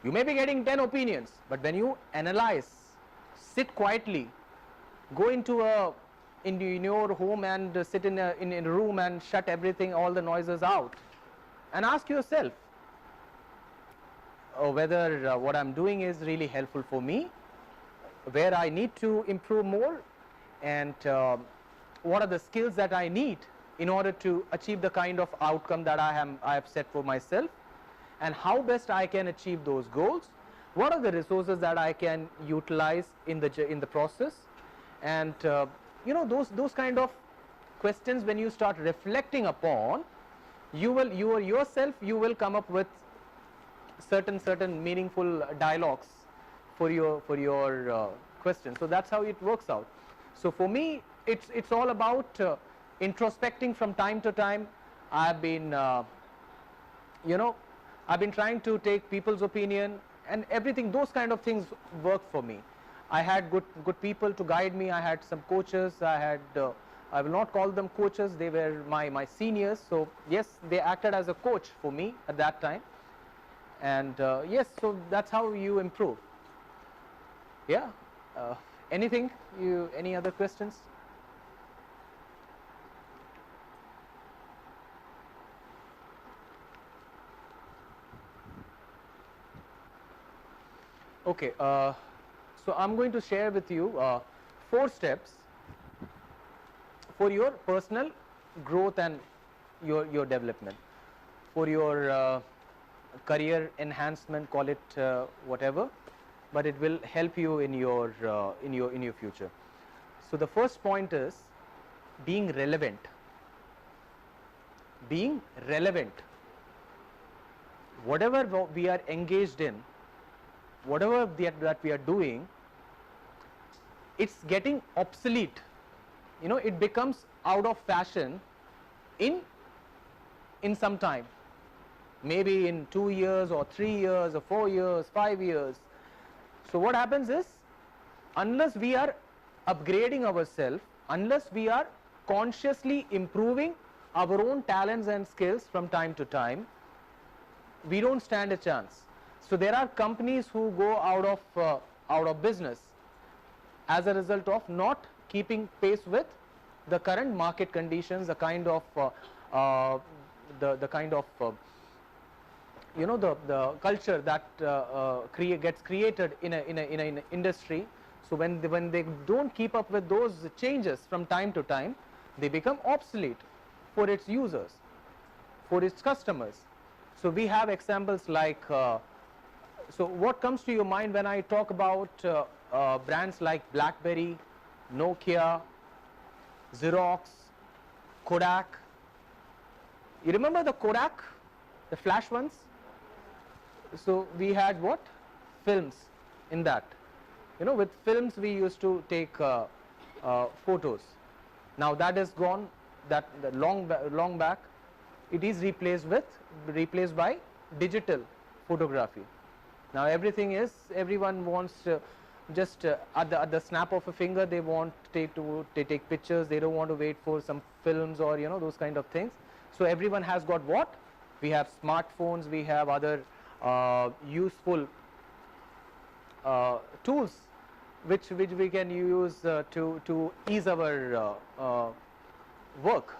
You may be getting 10 opinions, but when you analyze, sit quietly, go into in your home and sit in a room and shut everything, all the noises out, and ask yourself whether what I'm doing is really helpful for me, where I need to improve more, and what are the skills that I need in order to achieve the kind of outcome that I have set for myself, and how best I can achieve those goals. What are the resources that I can utilize in the process, and those kind of questions, when you start reflecting upon, you will come up with certain meaningful dialogues for your question. So that's how it works out. So for me, it's all about introspecting from time to time. I've been trying to take people's opinion and everything. Those kind of things work for me. I had good people to guide me. I had some coaches. I will not call them coaches. They were my seniors. So yes, they acted as a coach for me at that time. And yes, so that's how you improve. Yeah. Any other questions? Okay, so I'm going to share with you 4 steps for your personal growth and your development, for your career enhancement, call it whatever, but it will help you in your future. So the first point is being relevant. Being relevant. Whatever we are engaged in, whatever that we are doing, it's getting obsolete. You know, it becomes out of fashion in some time, maybe in 2 years or 3 years or 4 years, 5 years. So what happens is, unless we are upgrading ourselves, unless we are consciously improving our own talents and skills from time to time, we don't stand a chance. So there are companies who go out of business as a result of not keeping pace with the current market conditions, the kind of you know, the culture that gets created in an industry. So when they don't keep up with those changes from time to time, they become obsolete for its users, for its customers. So we have examples like, so what comes to your mind when I talk about brands like BlackBerry, Nokia, Xerox, Kodak? You remember the Kodak, the flash ones? So we had what? Films in that. You know, with films we used to take photos. Now that is gone, that long back. It is replaced by digital photography. Now everyone wants just at the snap of a finger, they want to take pictures. They don't want to wait for some films or, you know, those kind of things. So everyone has got what? We have smartphones, we have other useful tools which we can use to ease our work.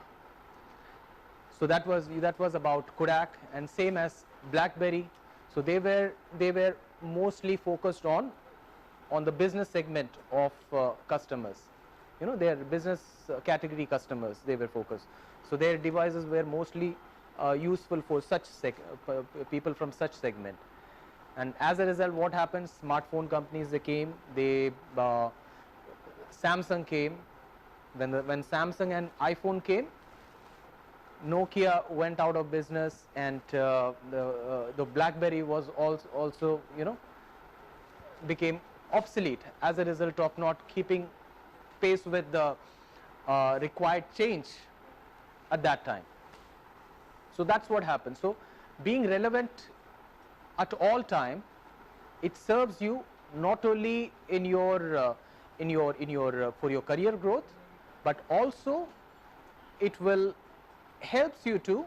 So that was about Kodak, and same as BlackBerry. So they were mostly focused on the business segment of customers. You know, their business category customers, they were focused. So their devices were mostly useful for such people from such segment. And as a result, what happens? Smartphone companies, they came. Samsung came. When Samsung and iPhone came, Nokia went out of business, and the BlackBerry was also, you know, became obsolete as a result of not keeping pace with the required change at that time. So that's what happens. So being relevant at all time, it serves you not only in your for your career growth, but also it will helps you to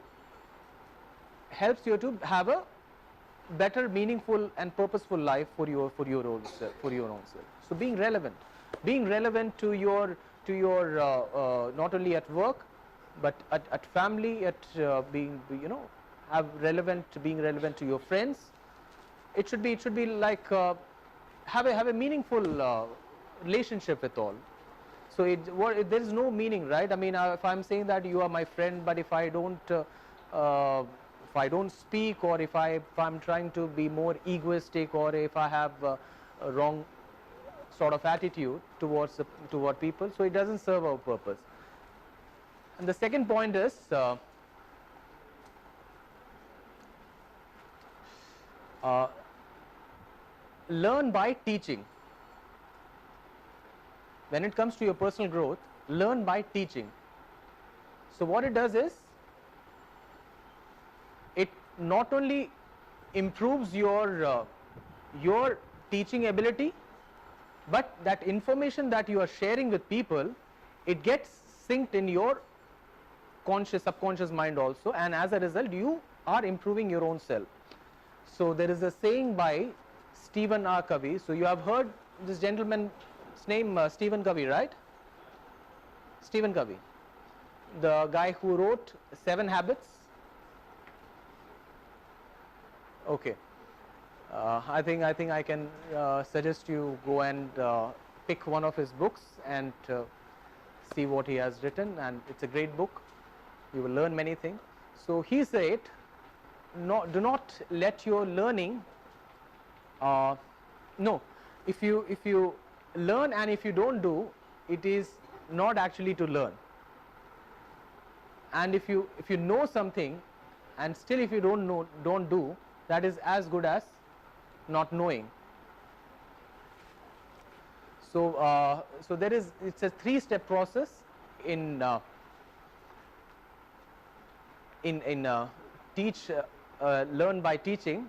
have a better, meaningful and purposeful life for your own self. So being relevant to your not only at work, but at family, being, you know, being relevant to your friends. It should be like have a meaningful relationship with all. So there is no meaning, right? I mean, if I'm saying that you are my friend, but if I don't speak, or if I'm trying to be more egoistic, or if I have a wrong sort of attitude toward people, so it doesn't serve our purpose. And the second point is learn by teaching. When it comes to your personal growth, learn by teaching. So what it does is, it not only improves your teaching ability, but that information that you are sharing with people, it gets synced in your subconscious mind also, and as a result you are improving your own self. So there is a saying by Stephen R. Covey. So you have heard this gentleman's name, Stephen Covey, right? Stephen Covey, the guy who wrote 7 Habits. Okay. I think I can suggest you go and pick one of his books and see what he has written, and it's a great book. You will learn many things. So he said, no, do not let your learning, no, if you learn and if you don't do, it is not actually to learn. And if you know something and still if you don't do, that is as good as not knowing. So so it's a 3-step process in learn by teaching.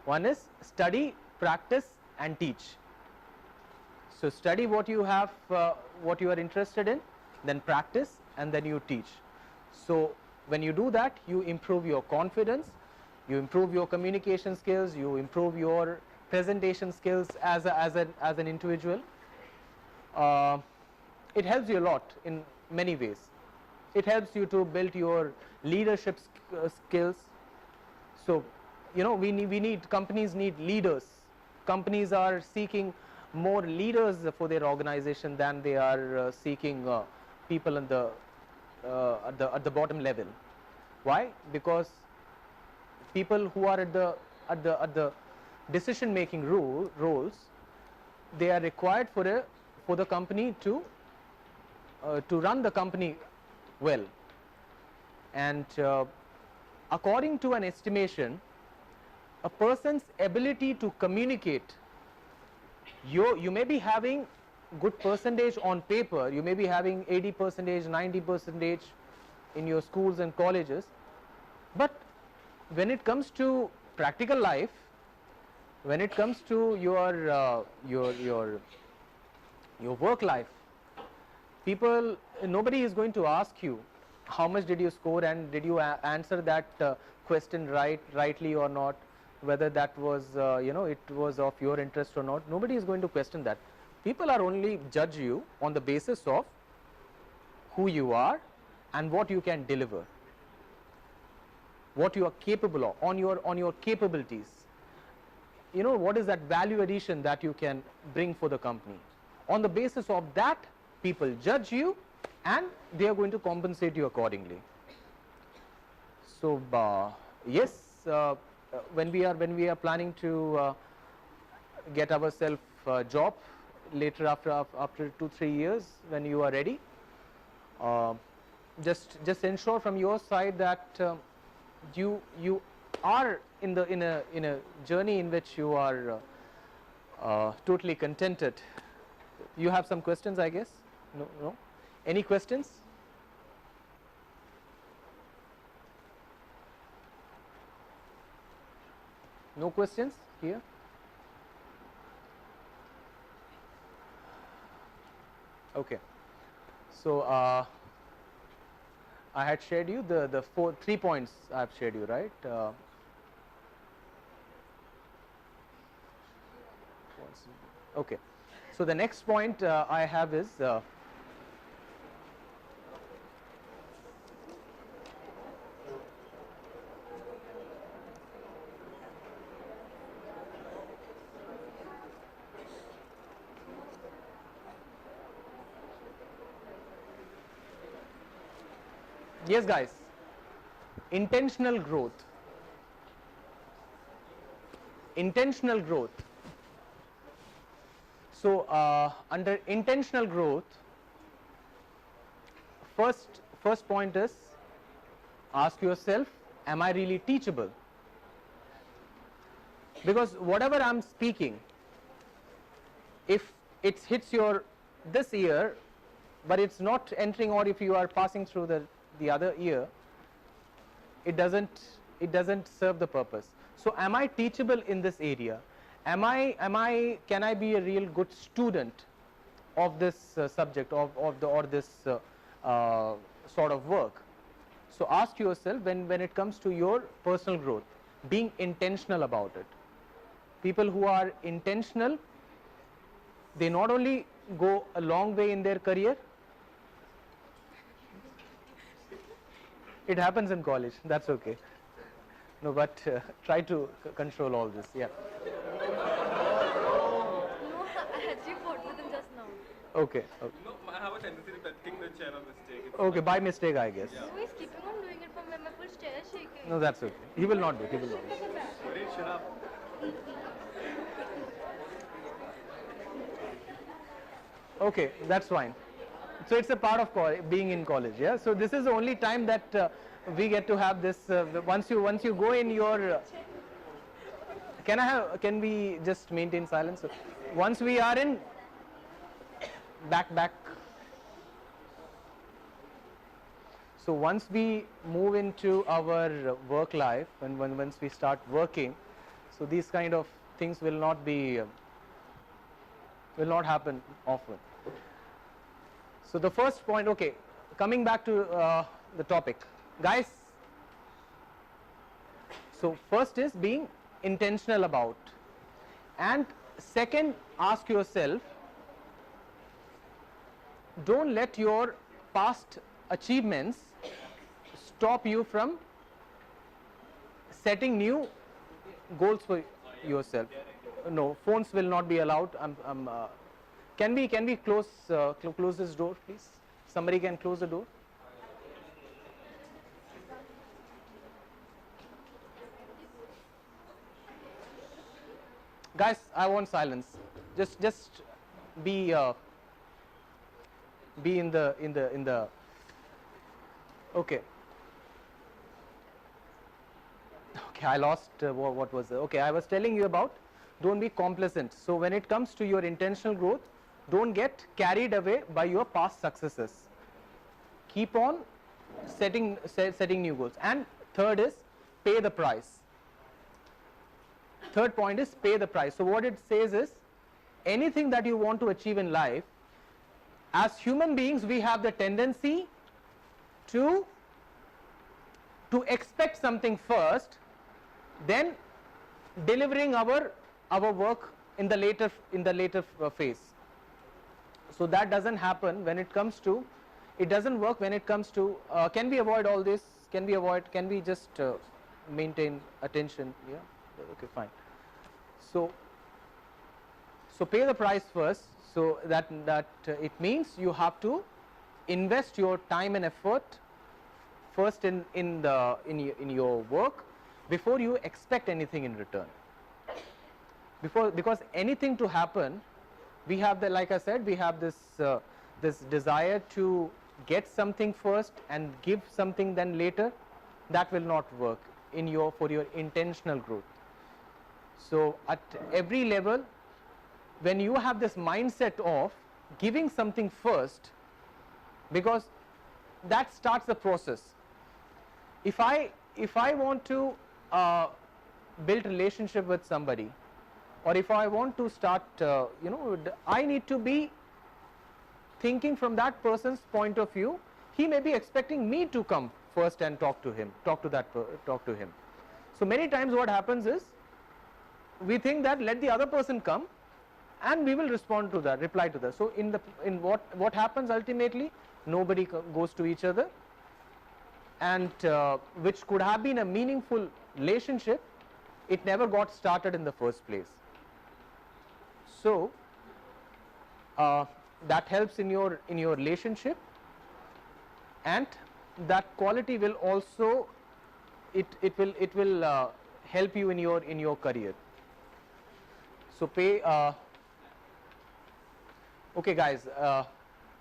One is study, practice and teach. So study what you have, what you are interested in, then practice, and then you teach. So when you do that, you improve your confidence, you improve your communication skills, you improve your presentation skills as an individual. It helps you a lot in many ways. It helps you to build your leadership skills. So, you know, companies need leaders. Companies are seeking more leaders for their organization than they are seeking people at the bottom level. Why? Because people who are at the decision making roles, they are required for the company to run the company well. And according to an estimation, a person's ability to communicate, you may be having good percentage on paper, you may be having 80%, 90% in your schools and colleges, but when it comes to practical life, when it comes to your work life, nobody is going to ask you how much did you score and did you answer that question rightly or not, whether that was it was of your interest or not. Nobody is going to question that. People are only judge you on the basis of who you are and what you can deliver, what you are capable of, on your capabilities. You know, what is that value addition that you can bring for the company. On the basis of that, people judge you and they are going to compensate you accordingly. So yes, when we are planning to get ourselves a job later after 2-3 years, when you are ready, just ensure from your side that you are in a journey in which you are totally contented. You have some questions, I guess? No? Any questions? No questions here? Okay. So I had shared you the 3 points I have shared you, right? Okay. So the next point I have is yes, guys, intentional growth. Intentional growth. So under intentional growth, first point is, ask yourself, am I really teachable? Because whatever I am speaking, if it hits your this ear but it's not entering, or if you are passing through the other ear, it doesn't serve the purpose. So am I teachable in this area? Can I be a real good student of this subject or this sort of work? So ask yourself, when it comes to your personal growth, being intentional about it. People who are intentional, they not only go a long way in their career. It happens in college, that's okay. No, but try to control all this. Yeah. Okay. Okay. No, I have a tendency to kick the chair on mistake. It's Okay, by mistake, I guess. Yeah. So he's keeping on doing it from when my full chair is shaking. No, that's okay. He will not do. He will not do. Farid, shut up. Okay, that's fine. So it's a part of being in college, yeah. So this is the only time that we get to have this. Once you go in your, can we just maintain silence? Once we are in, back. So once we move into our work life, and once we start working, so these kind of things will not be, will not happen often. So the first point, okay, coming back to the topic, guys. So first is being intentional about, and second, ask yourself, don't let your past achievements stop you from setting new goals for yourself. No, phones will not be allowed. Can we close close this door, please? Somebody can close the door. Guys, I want silence. Just be in the. Okay. Okay, I lost what was it? Okay, I was telling you about don't be complacent. So when it comes to your intentional growth, don't get carried away by your past successes. Keep on setting new goals. And third is pay the price. Third point is pay the price. So what it says is anything that you want to achieve in life, as human beings we have the tendency to expect something first, then delivering our work in the later phase. So that doesn't happen when it comes to, it doesn't work when it comes to, can we avoid all this? Can we just maintain attention? Yeah, okay, fine. So pay the price first. So that it means you have to invest your time and effort first in your work before you expect anything in return. Because anything to happen, we have the, like I said, we have this this desire to get something first and give something then later. That will not work for your intentional growth. So at every level, when you have this mindset of giving something first, because that starts the process. If I want to build relationship with somebody, or if I want to start, I need to be thinking from that person's point of view. He may be expecting me to come first and talk to him. So many times what happens is, we think that let the other person come, and we will respond to that, reply to that. So in what happens ultimately, nobody goes to each other, and which could have been a meaningful relationship, it never got started in the first place. So that helps in your relationship, and that quality will also it will help you in your career. So pay. Okay, guys.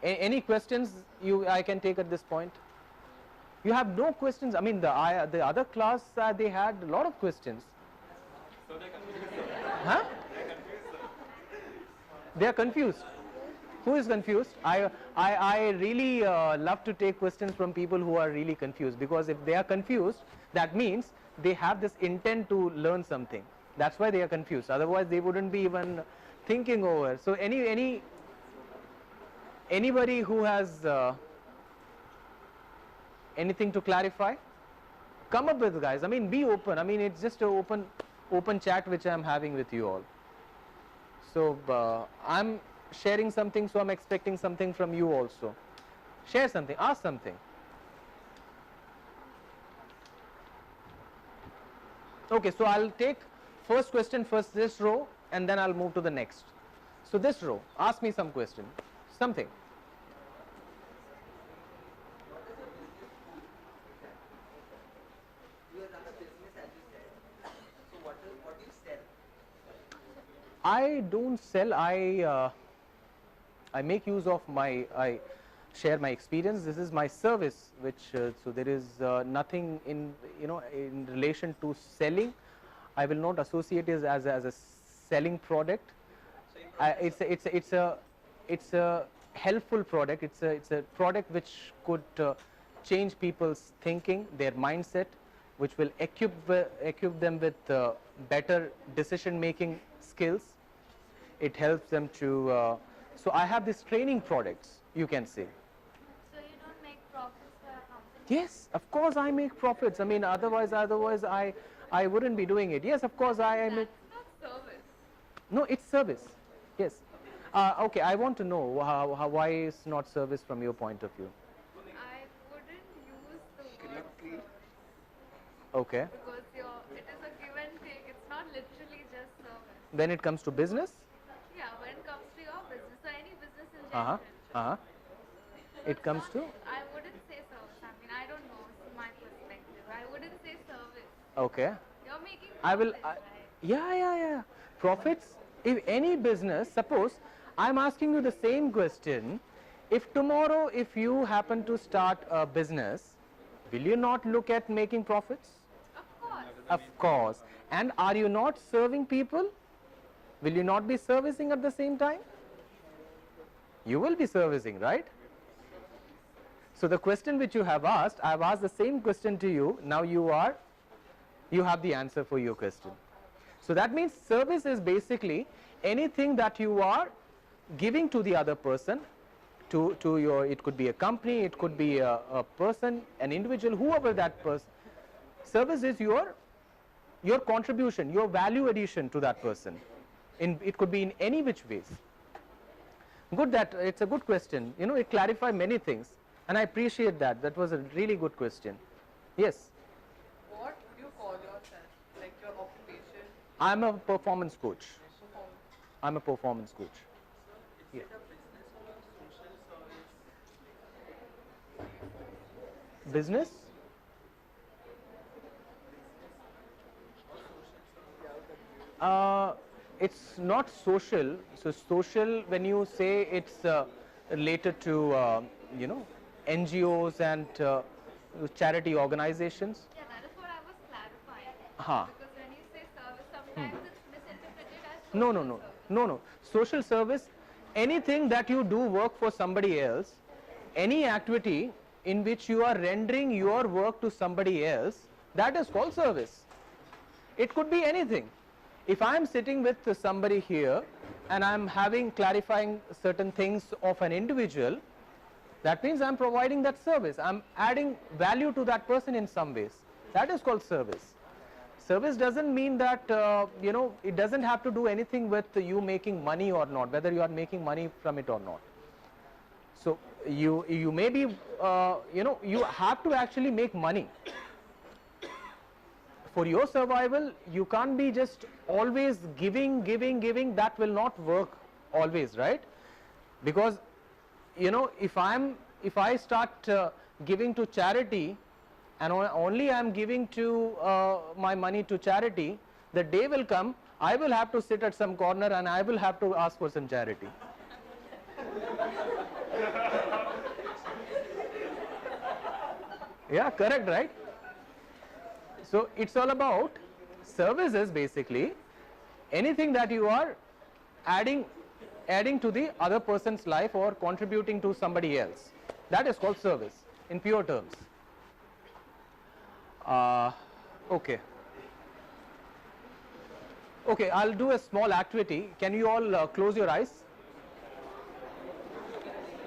Any questions I can take at this point? You have no questions. I mean, the other class they had a lot of questions. So they're confused. Huh? They're confused, sir. They are confused. Who is confused? I really love to take questions from people who are really confused, because if they are confused, that means they have this intent to learn something. That's why they are confused. Otherwise, they wouldn't be even thinking over. So anybody who has anything to clarify, come up with, guys. I mean, be open. I mean, it's just an open chat which I'm having with you all. So I'm sharing something, so I'm expecting something from you also. Share something, ask something. Okay, so I'll take first question first, this row, and then I'll move to the next. So this row, ask me some question. something. You run a business as you said. So what do you sell? I don't sell. I make use of I share my experience. This is my service, which so there is nothing in in relation to selling. I will not associate it as a selling product. So you It's a helpful product. It's a product which could change people's thinking, their mindset, which will equip them with better decision making skills. It helps them to so I have these training products, you can say. So you don't make profits for your company? Yes, of course I make profits. I mean, otherwise I wouldn't be doing it. Yes, of course I make. That's not service. No, it's service. Yes. Okay, I want to know why is not service from your point of view. I wouldn't use the word service Okay. because it is a give and take. It's not literally just service. When it comes to business. Yeah, when it comes to your business or any business in Uh-huh. general. Uh-huh. It comes to. I wouldn't say service. I mean, I don't know. It's my perspective. I wouldn't say service. Okay. You're making I will. profits, right? Yeah. Profits. If any business, suppose I'm asking you the same question. If tomorrow, if you happen to start a business, will you not look at making profits? Of course. Of course. And are you not serving people? Will you not be servicing at the same time? You will be servicing, right? So the question which you have asked, I have asked the same question to you. Now you have the answer for your question. So that means service is basically anything that you are giving to the other person, to your, it could be a company, it could be a person, an individual, whoever that person. Service is your contribution, your value addition to that person. It could be in any which ways. Good, that it's a good question. It clarifies many things, and I appreciate that. That was a really good question. Yes, What do you call yourself? Like your occupation? I'm a performance coach. Performance. I'm a performance coach. Yeah. Business? It's not social. So social, when you say it's related to NGOs and charity organizations. Yeah, that is what I was clarifying. Huh. Because when you say service, sometimes it's misinterpreted as No, social service. no. Social service, anything that you do work for somebody else, any activity in which you are rendering your work to somebody else, that is called service. It could be anything. If I am sitting with somebody here and I am clarifying certain things of an individual, that means I am providing that service. I am adding value to that person in some ways. That is called service. Service doesn't mean that it doesn't have to do anything with you making money or not, whether you are making money from it or not. So you may be you have to actually make money. For your survival, you can't be just always giving. That will not work always, right? Because if I start giving to charity, and only I am giving to my money to charity, the day will come I will have to sit at some corner and I will have to ask for some charity. Yeah, correct, right? So it's all about services, basically anything that you are adding to the other person's life or contributing to somebody else. That is called service in pure terms. Okay, I'll do a small activity. Can you all close your eyes?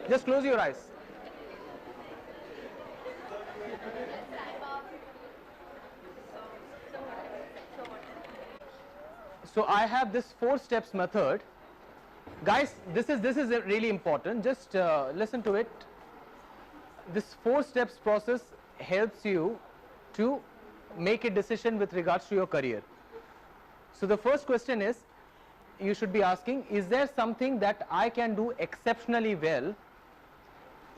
Just close your eyes. So I have this 4 steps method. Guys, this is really important. Just listen to it. This 4 steps process helps you to make a decision with regards to your career. So the first question is, you should be asking, is there something that I can do exceptionally well,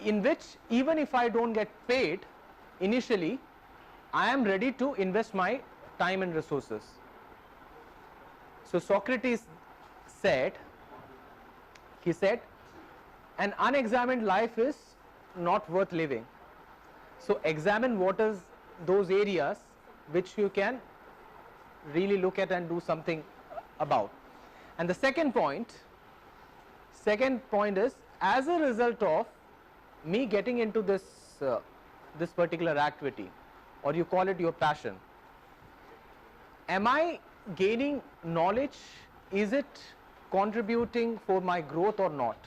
in which even if I don't get paid initially, I am ready to invest my time and resources. So Socrates said, he said, an unexamined life is not worth living. So examine what is those areas which you can really look at and do something about. And the second point is, as a result of me getting into this this particular activity, or you call it your passion, am I gaining knowledge? Is it contributing for my growth or not?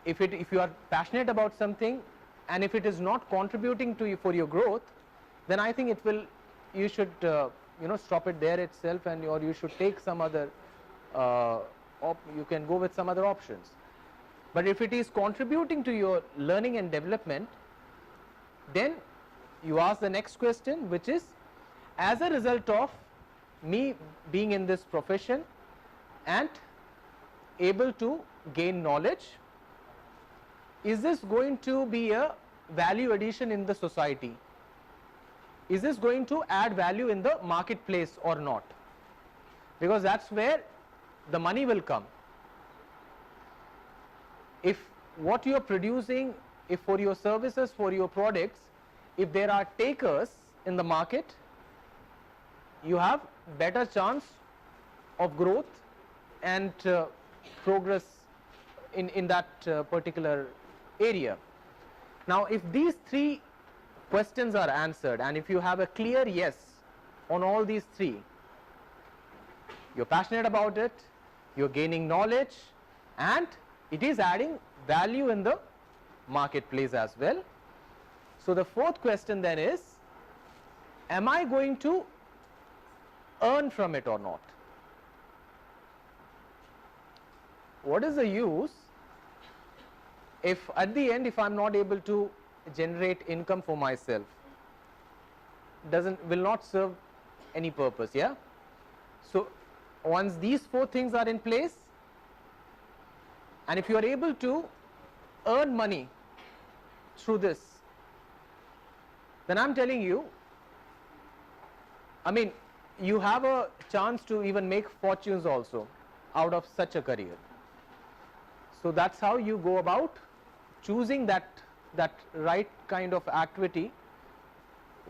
If you are passionate about something and if it is not contributing to you for your growth, then I think you should stop it there itself, and or you should take some other you can go with some other options. But if it is contributing to your learning and development, then you ask the next question, which is, as a result of me being in this profession and able to gain knowledge, is this going to be a value addition in the society? Is this going to add value in the marketplace or not? Because that's where the money will come. If what you are producing, if for your services, for your products, if there are takers in the market, you have better chance of growth and progress in that particular area. Now, if these three questions are answered, and if you have a clear yes on all these three, you're passionate about it, you're gaining knowledge, and it is adding value in the marketplace as well. So the fourth question then is, am I going to earn from it or not? What is the use if at the end, if I'm not able to generate income for myself? Will not serve any purpose, yeah? So once these four things are in place, and if you are able to earn money through this, then I'm telling you, I mean, you have a chance to even make fortunes also out of such a career. So that's how you go about choosing that right kind of activity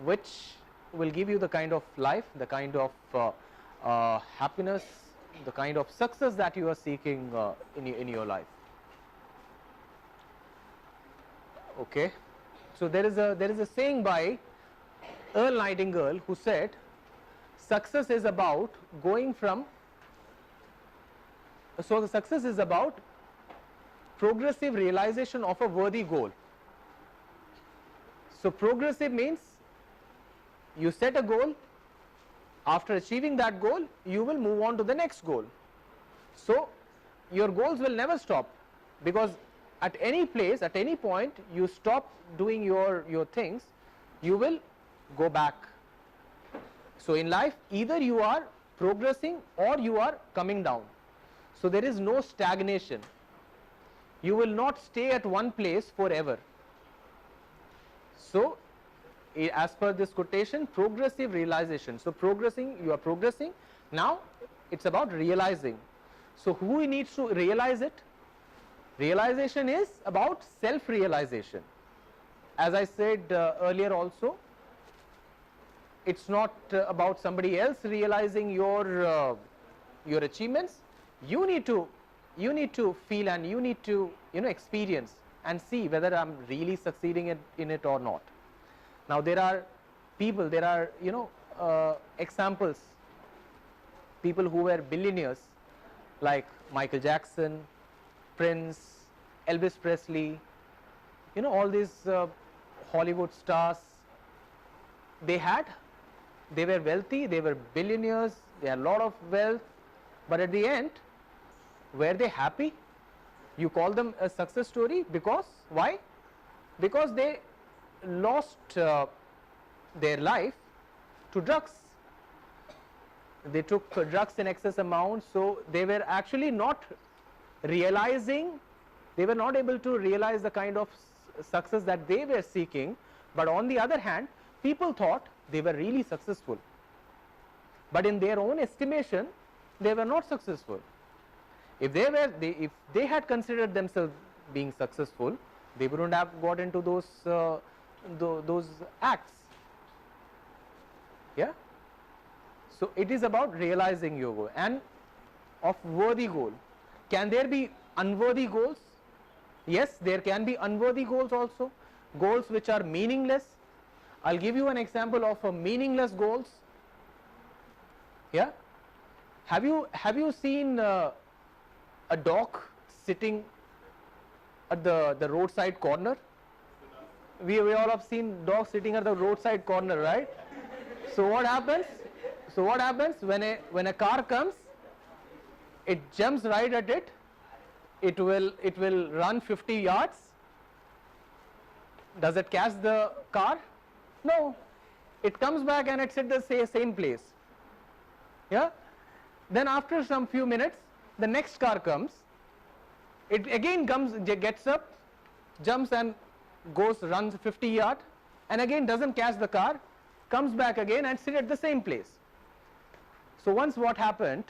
which will give you the kind of life, the kind of happiness, the kind of success that you are seeking in your life. Okay, so there is a saying by Earl Nightingale, who said, success is about going from, so the success is about progressive realization of a worthy goal. So progressive means you set a goal, after achieving that goal you will move on to the next goal. So your goals will never stop, because at any place, at any point you stop doing your things, you will go back. So in life, either you are progressing or you are coming down. So there is no stagnation. You will not stay at one place forever. So as per this quotation, progressive realization. So progressing, you are progressing. Now it's about realizing. So who needs to realize it? Realization is about self-realization. As I said earlier also, it's not about somebody else realizing your achievements. You need to feel, and you need to experience and see whether I'm really succeeding in it or not. Now there are people, there are examples, people who were billionaires like Michael Jackson, Prince, Elvis Presley, all these Hollywood stars. They were wealthy, they were billionaires, they had a lot of wealth, but at the end, were they happy? You call them a success story because, why? Because they lost their life to drugs. they took drugs in excess amounts, so they were actually not realizing, they were not able to realize the kind of success that they were seeking, but on the other hand, people thought they were really successful, but in their own estimation, they were not successful. If they had considered themselves being successful, they wouldn't have got into those acts. Yeah. So it is about realizing your goal and of worthy goal. Can there be unworthy goals? Yes, there can be unworthy goals also, goals which are meaningless. I'll give you an example of a meaningless goals. Yeah. Have you seen a dog sitting at the roadside corner? We all have seen dogs sitting at the roadside corner, right? So what happens? When a car comes, it jumps right at it. It will run 50 yards. Does it catch the car? No. It comes back and it's at the same place. Yeah. Then after some few minutes, the next car comes. It again gets up, jumps and runs 50 yards, and again doesn't catch the car, comes back again and sit at the same place. So once what happened,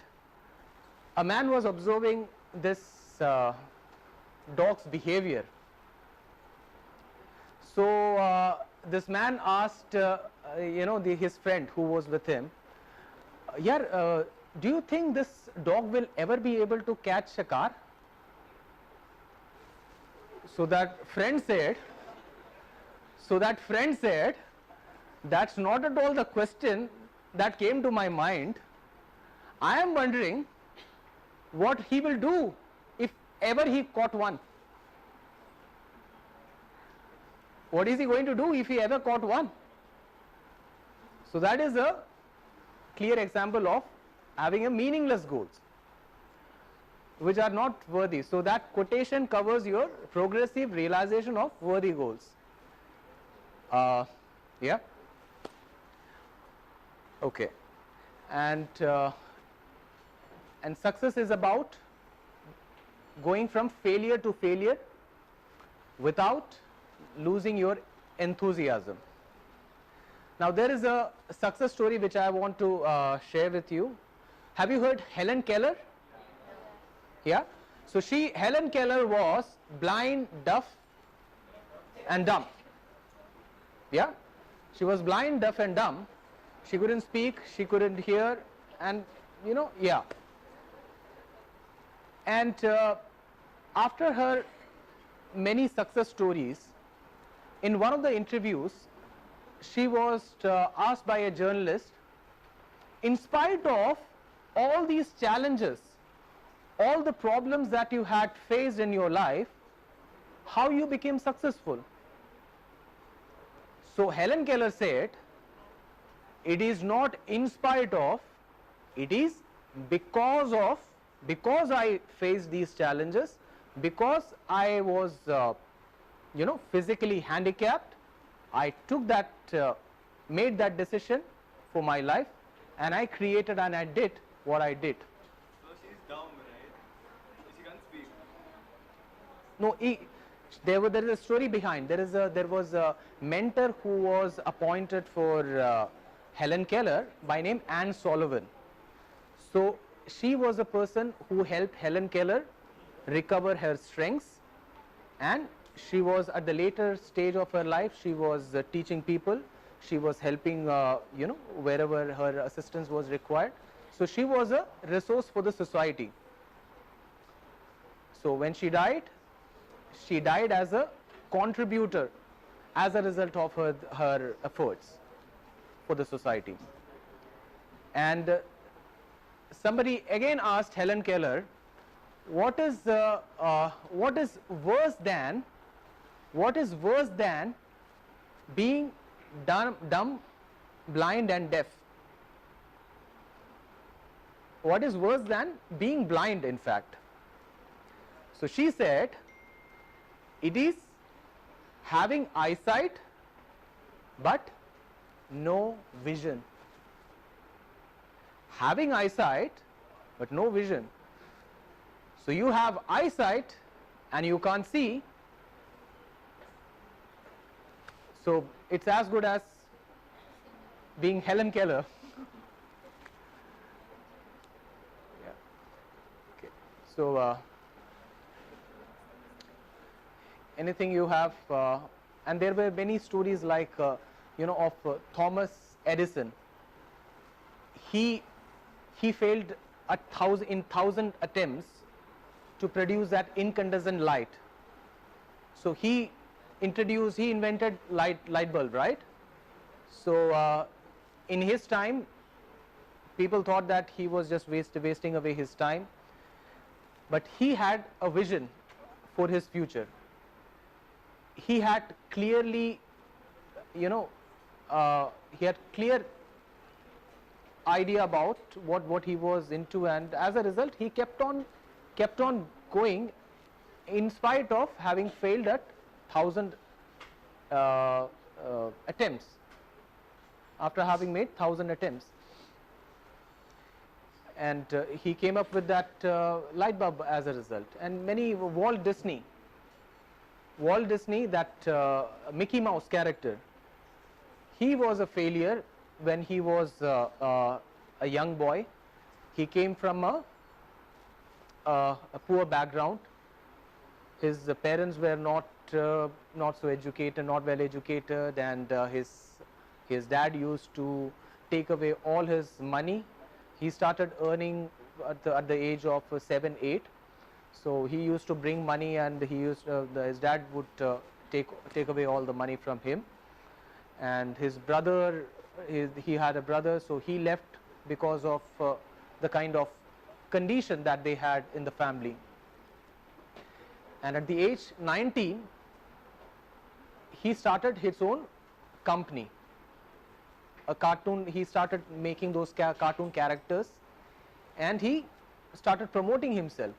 a man was observing this dog's behavior. So this man asked his friend who was with him, do you think this dog will ever be able to catch a car? So that friend said, that's not at all the question that came to my mind. I am wondering what he will do if ever he caught one. What is he going to do if he ever caught one? So that is a clear example of having a meaningless goals, which are not worthy. So that quotation covers your progressive realization of worthy goals. Yeah. Okay. And success is about going from failure to failure without losing your enthusiasm. Now there is a success story which I want to share with you. Have you heard Helen Keller? Yeah. So Helen Keller was blind, deaf and dumb. Yeah. She was blind, deaf and dumb. She couldn't speak, she couldn't hear, and yeah. And after her many success stories, in one of the interviews, she was asked by a journalist, in spite of all these challenges, all the problems that you had faced in your life, how you became successful? So Helen Keller said, it is not in spite of, it is because I faced these challenges, because I was physically handicapped, I took that, made that decision for my life, and I created and I did what I did. So she's dumb, right? She can't speak. No, there is a story behind. There was a mentor who was appointed for Helen Keller by name Anne Sullivan. So she was a person who helped Helen Keller recover her strengths, and she was at the later stage of her life, she was teaching people, she was helping wherever her assistance was required. So she was a resource for the society. So when she died as a contributor as a result of her efforts for the society. And somebody again asked Helen Keller, what is worse than being dumb, blind and deaf? What is worse than being blind, in fact? So she said, it is having eyesight but no vision. having eyesight but no vision. So you have eyesight and you can't see, so it's as good as being Helen Keller. Yeah. Okay. So anything you have, and there were many stories like you know, of Thomas Edison. He failed in 1,000 attempts to produce that incandescent light. So he invented light bulb, right? So in his time, people thought that he was just wasting away his time, but he had a vision for his future. He had clearly, you know, he had clear idea about what he was into, and as a result he kept on going in spite of having failed at 1,000 attempts, after having made 1,000 attempts. And he came up with that light bulb as a result. And many, Walt Disney, that Mickey Mouse character, he was a failure when he was a young boy. He came from a poor background. His parents were not so educated, not well educated, and his dad used to take away all his money. He started earning at the age of 7, 8. So he used to bring money, and his dad would take away all the money from him. And his brother, he had a brother, so he left because of the kind of condition that they had in the family. And at the age 19, he started his own company. He started making those cartoon characters, and he started promoting himself.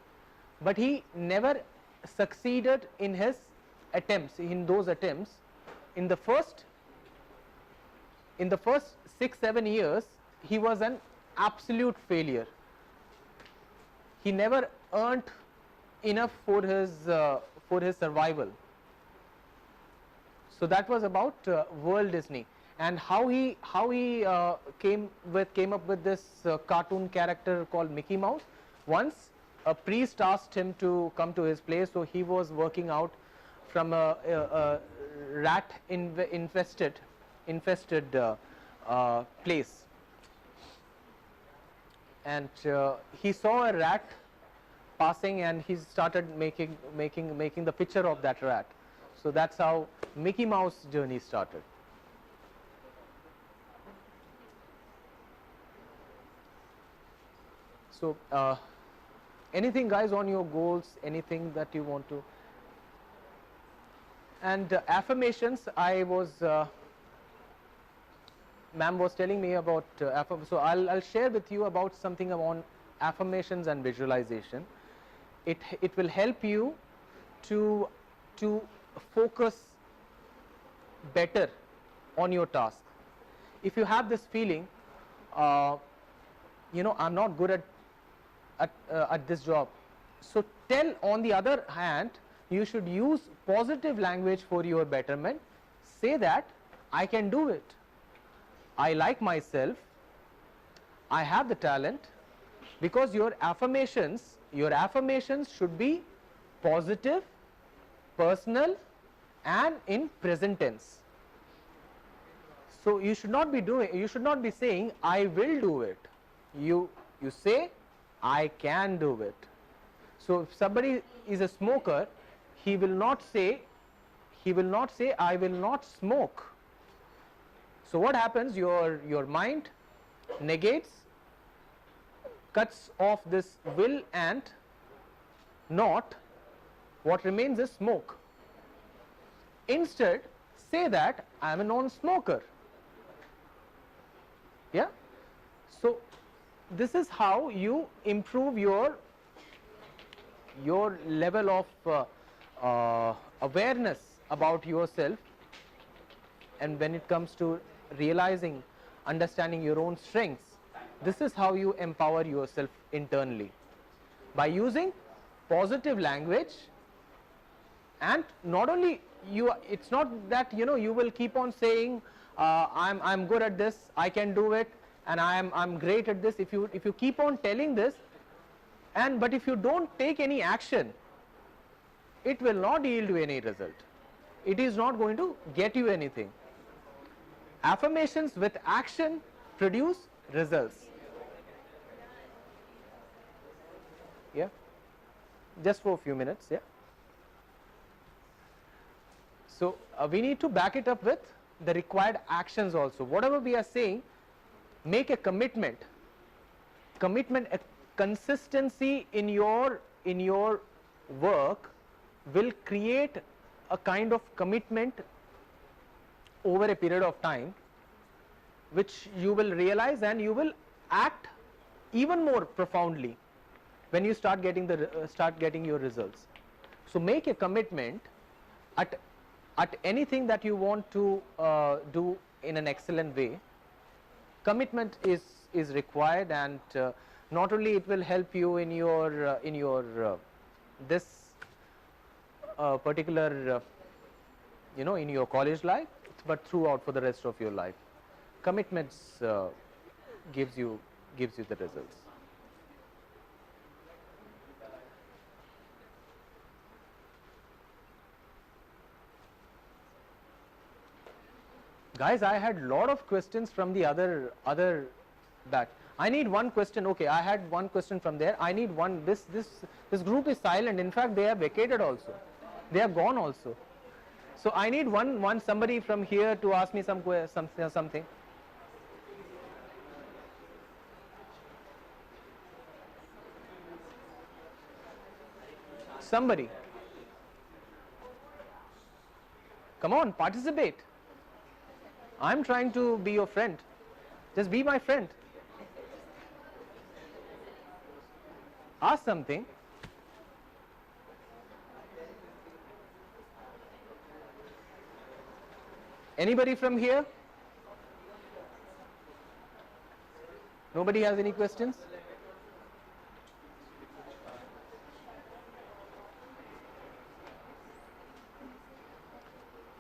But he never succeeded in his attempts, in those attempts. In the first 6, 7 years, he was an absolute failure. He never earned enough for his survival. So that was about Walt Disney, and how he came up with this cartoon character called Mickey Mouse. Once a priest asked him to come to his place, so he was working out from a rat infested place, and he saw a rat passing, and he started making the picture of that rat. So that's how Mickey Mouse journey started. So anything guys on your goals, anything that you want to? And affirmations, I was ma'am was telling me about so I'll share with you about something on affirmations and visualization. It will help you to focus better on your task. If you have this feeling, you know, I'm not good at this job, so tell, on the other hand, you should use positive language for your betterment. Say that I can do it, I like myself, I have the talent, because your affirmations should be positive, personal, and in present tense. So you should not be saying I will do it. You say I can do it. So if somebody is a smoker, he will not say I will not smoke. So what happens? Your mind negates, cuts off this will and not. What remains is smoke. Instead, say that I am a non-smoker. Yeah. So this is how you improve your level of awareness about yourself, and when it comes to realizing, understanding your own strengths, This is how you empower yourself internally, by using positive language. And not only you, it's not that you will keep on saying I'm good at this, I can do it, and I'm great at this. If you keep on telling this, but if you don't take any action, it will not yield you any result. It is not going to get you anything. Affirmations with action produce results. Yeah, just for a few minutes. Yeah. So we need to back it up with the required actions also. Whatever we are saying, make a commitment, a consistency in your work will create a kind of commitment over a period of time, which you will realize, and you will act even more profoundly when you start getting your results. So make a commitment at anything that you want to do in an excellent way. Commitment is required, and not only it will help you in your this particular in your college life, but throughout for the rest of your life. Commitments gives you the results. Guys, I had lot of questions from the other batch. I need one question. Okay, I had one question from there. I need one. This group is silent. In fact, they have vacated also. They have gone also. So I need one somebody from here to ask me something. Somebody. Come on, participate. I'm trying to be your friend. Just be my friend. Ask something. Anybody from here? Nobody has any questions?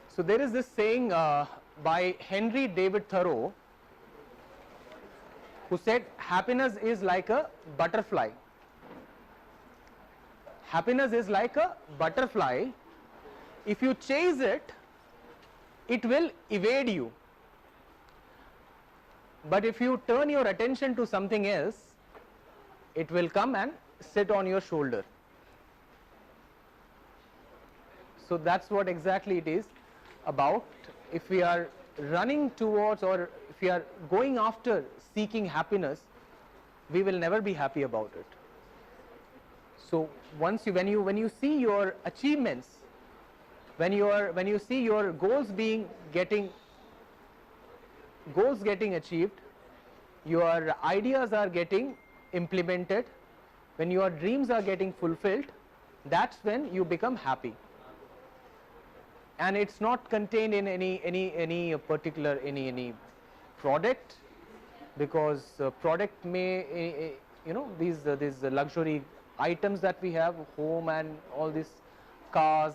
So there is this saying by Henry David Thoreau, who said happiness is like a butterfly. Happiness is like a butterfly. If you chase it, it will evade you. But if you turn your attention to something else, it will come and sit on your shoulder. So that's what exactly it is about. If we are running towards, or if we are going after seeking happiness, we will never be happy about it. So once when you see your achievements, when you see your goals getting achieved, your ideas are getting implemented, when your dreams are getting fulfilled, that's when you become happy. And it's not contained in any particular any product, because product may these luxury items that we have, home and all these cars,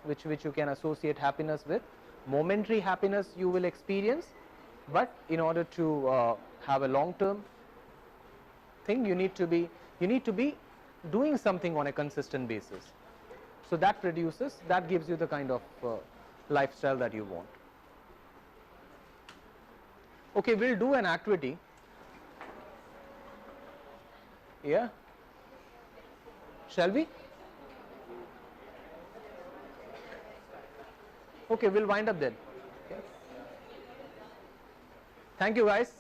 which you can associate happiness with. Momentary happiness you will experience, but in order to have a long term thing, you need to be doing something on a consistent basis. So that gives you the kind of lifestyle that you want. Okay, we'll do an activity. Yeah, shall we? Okay, we'll wind up then. Okay. Thank you, guys.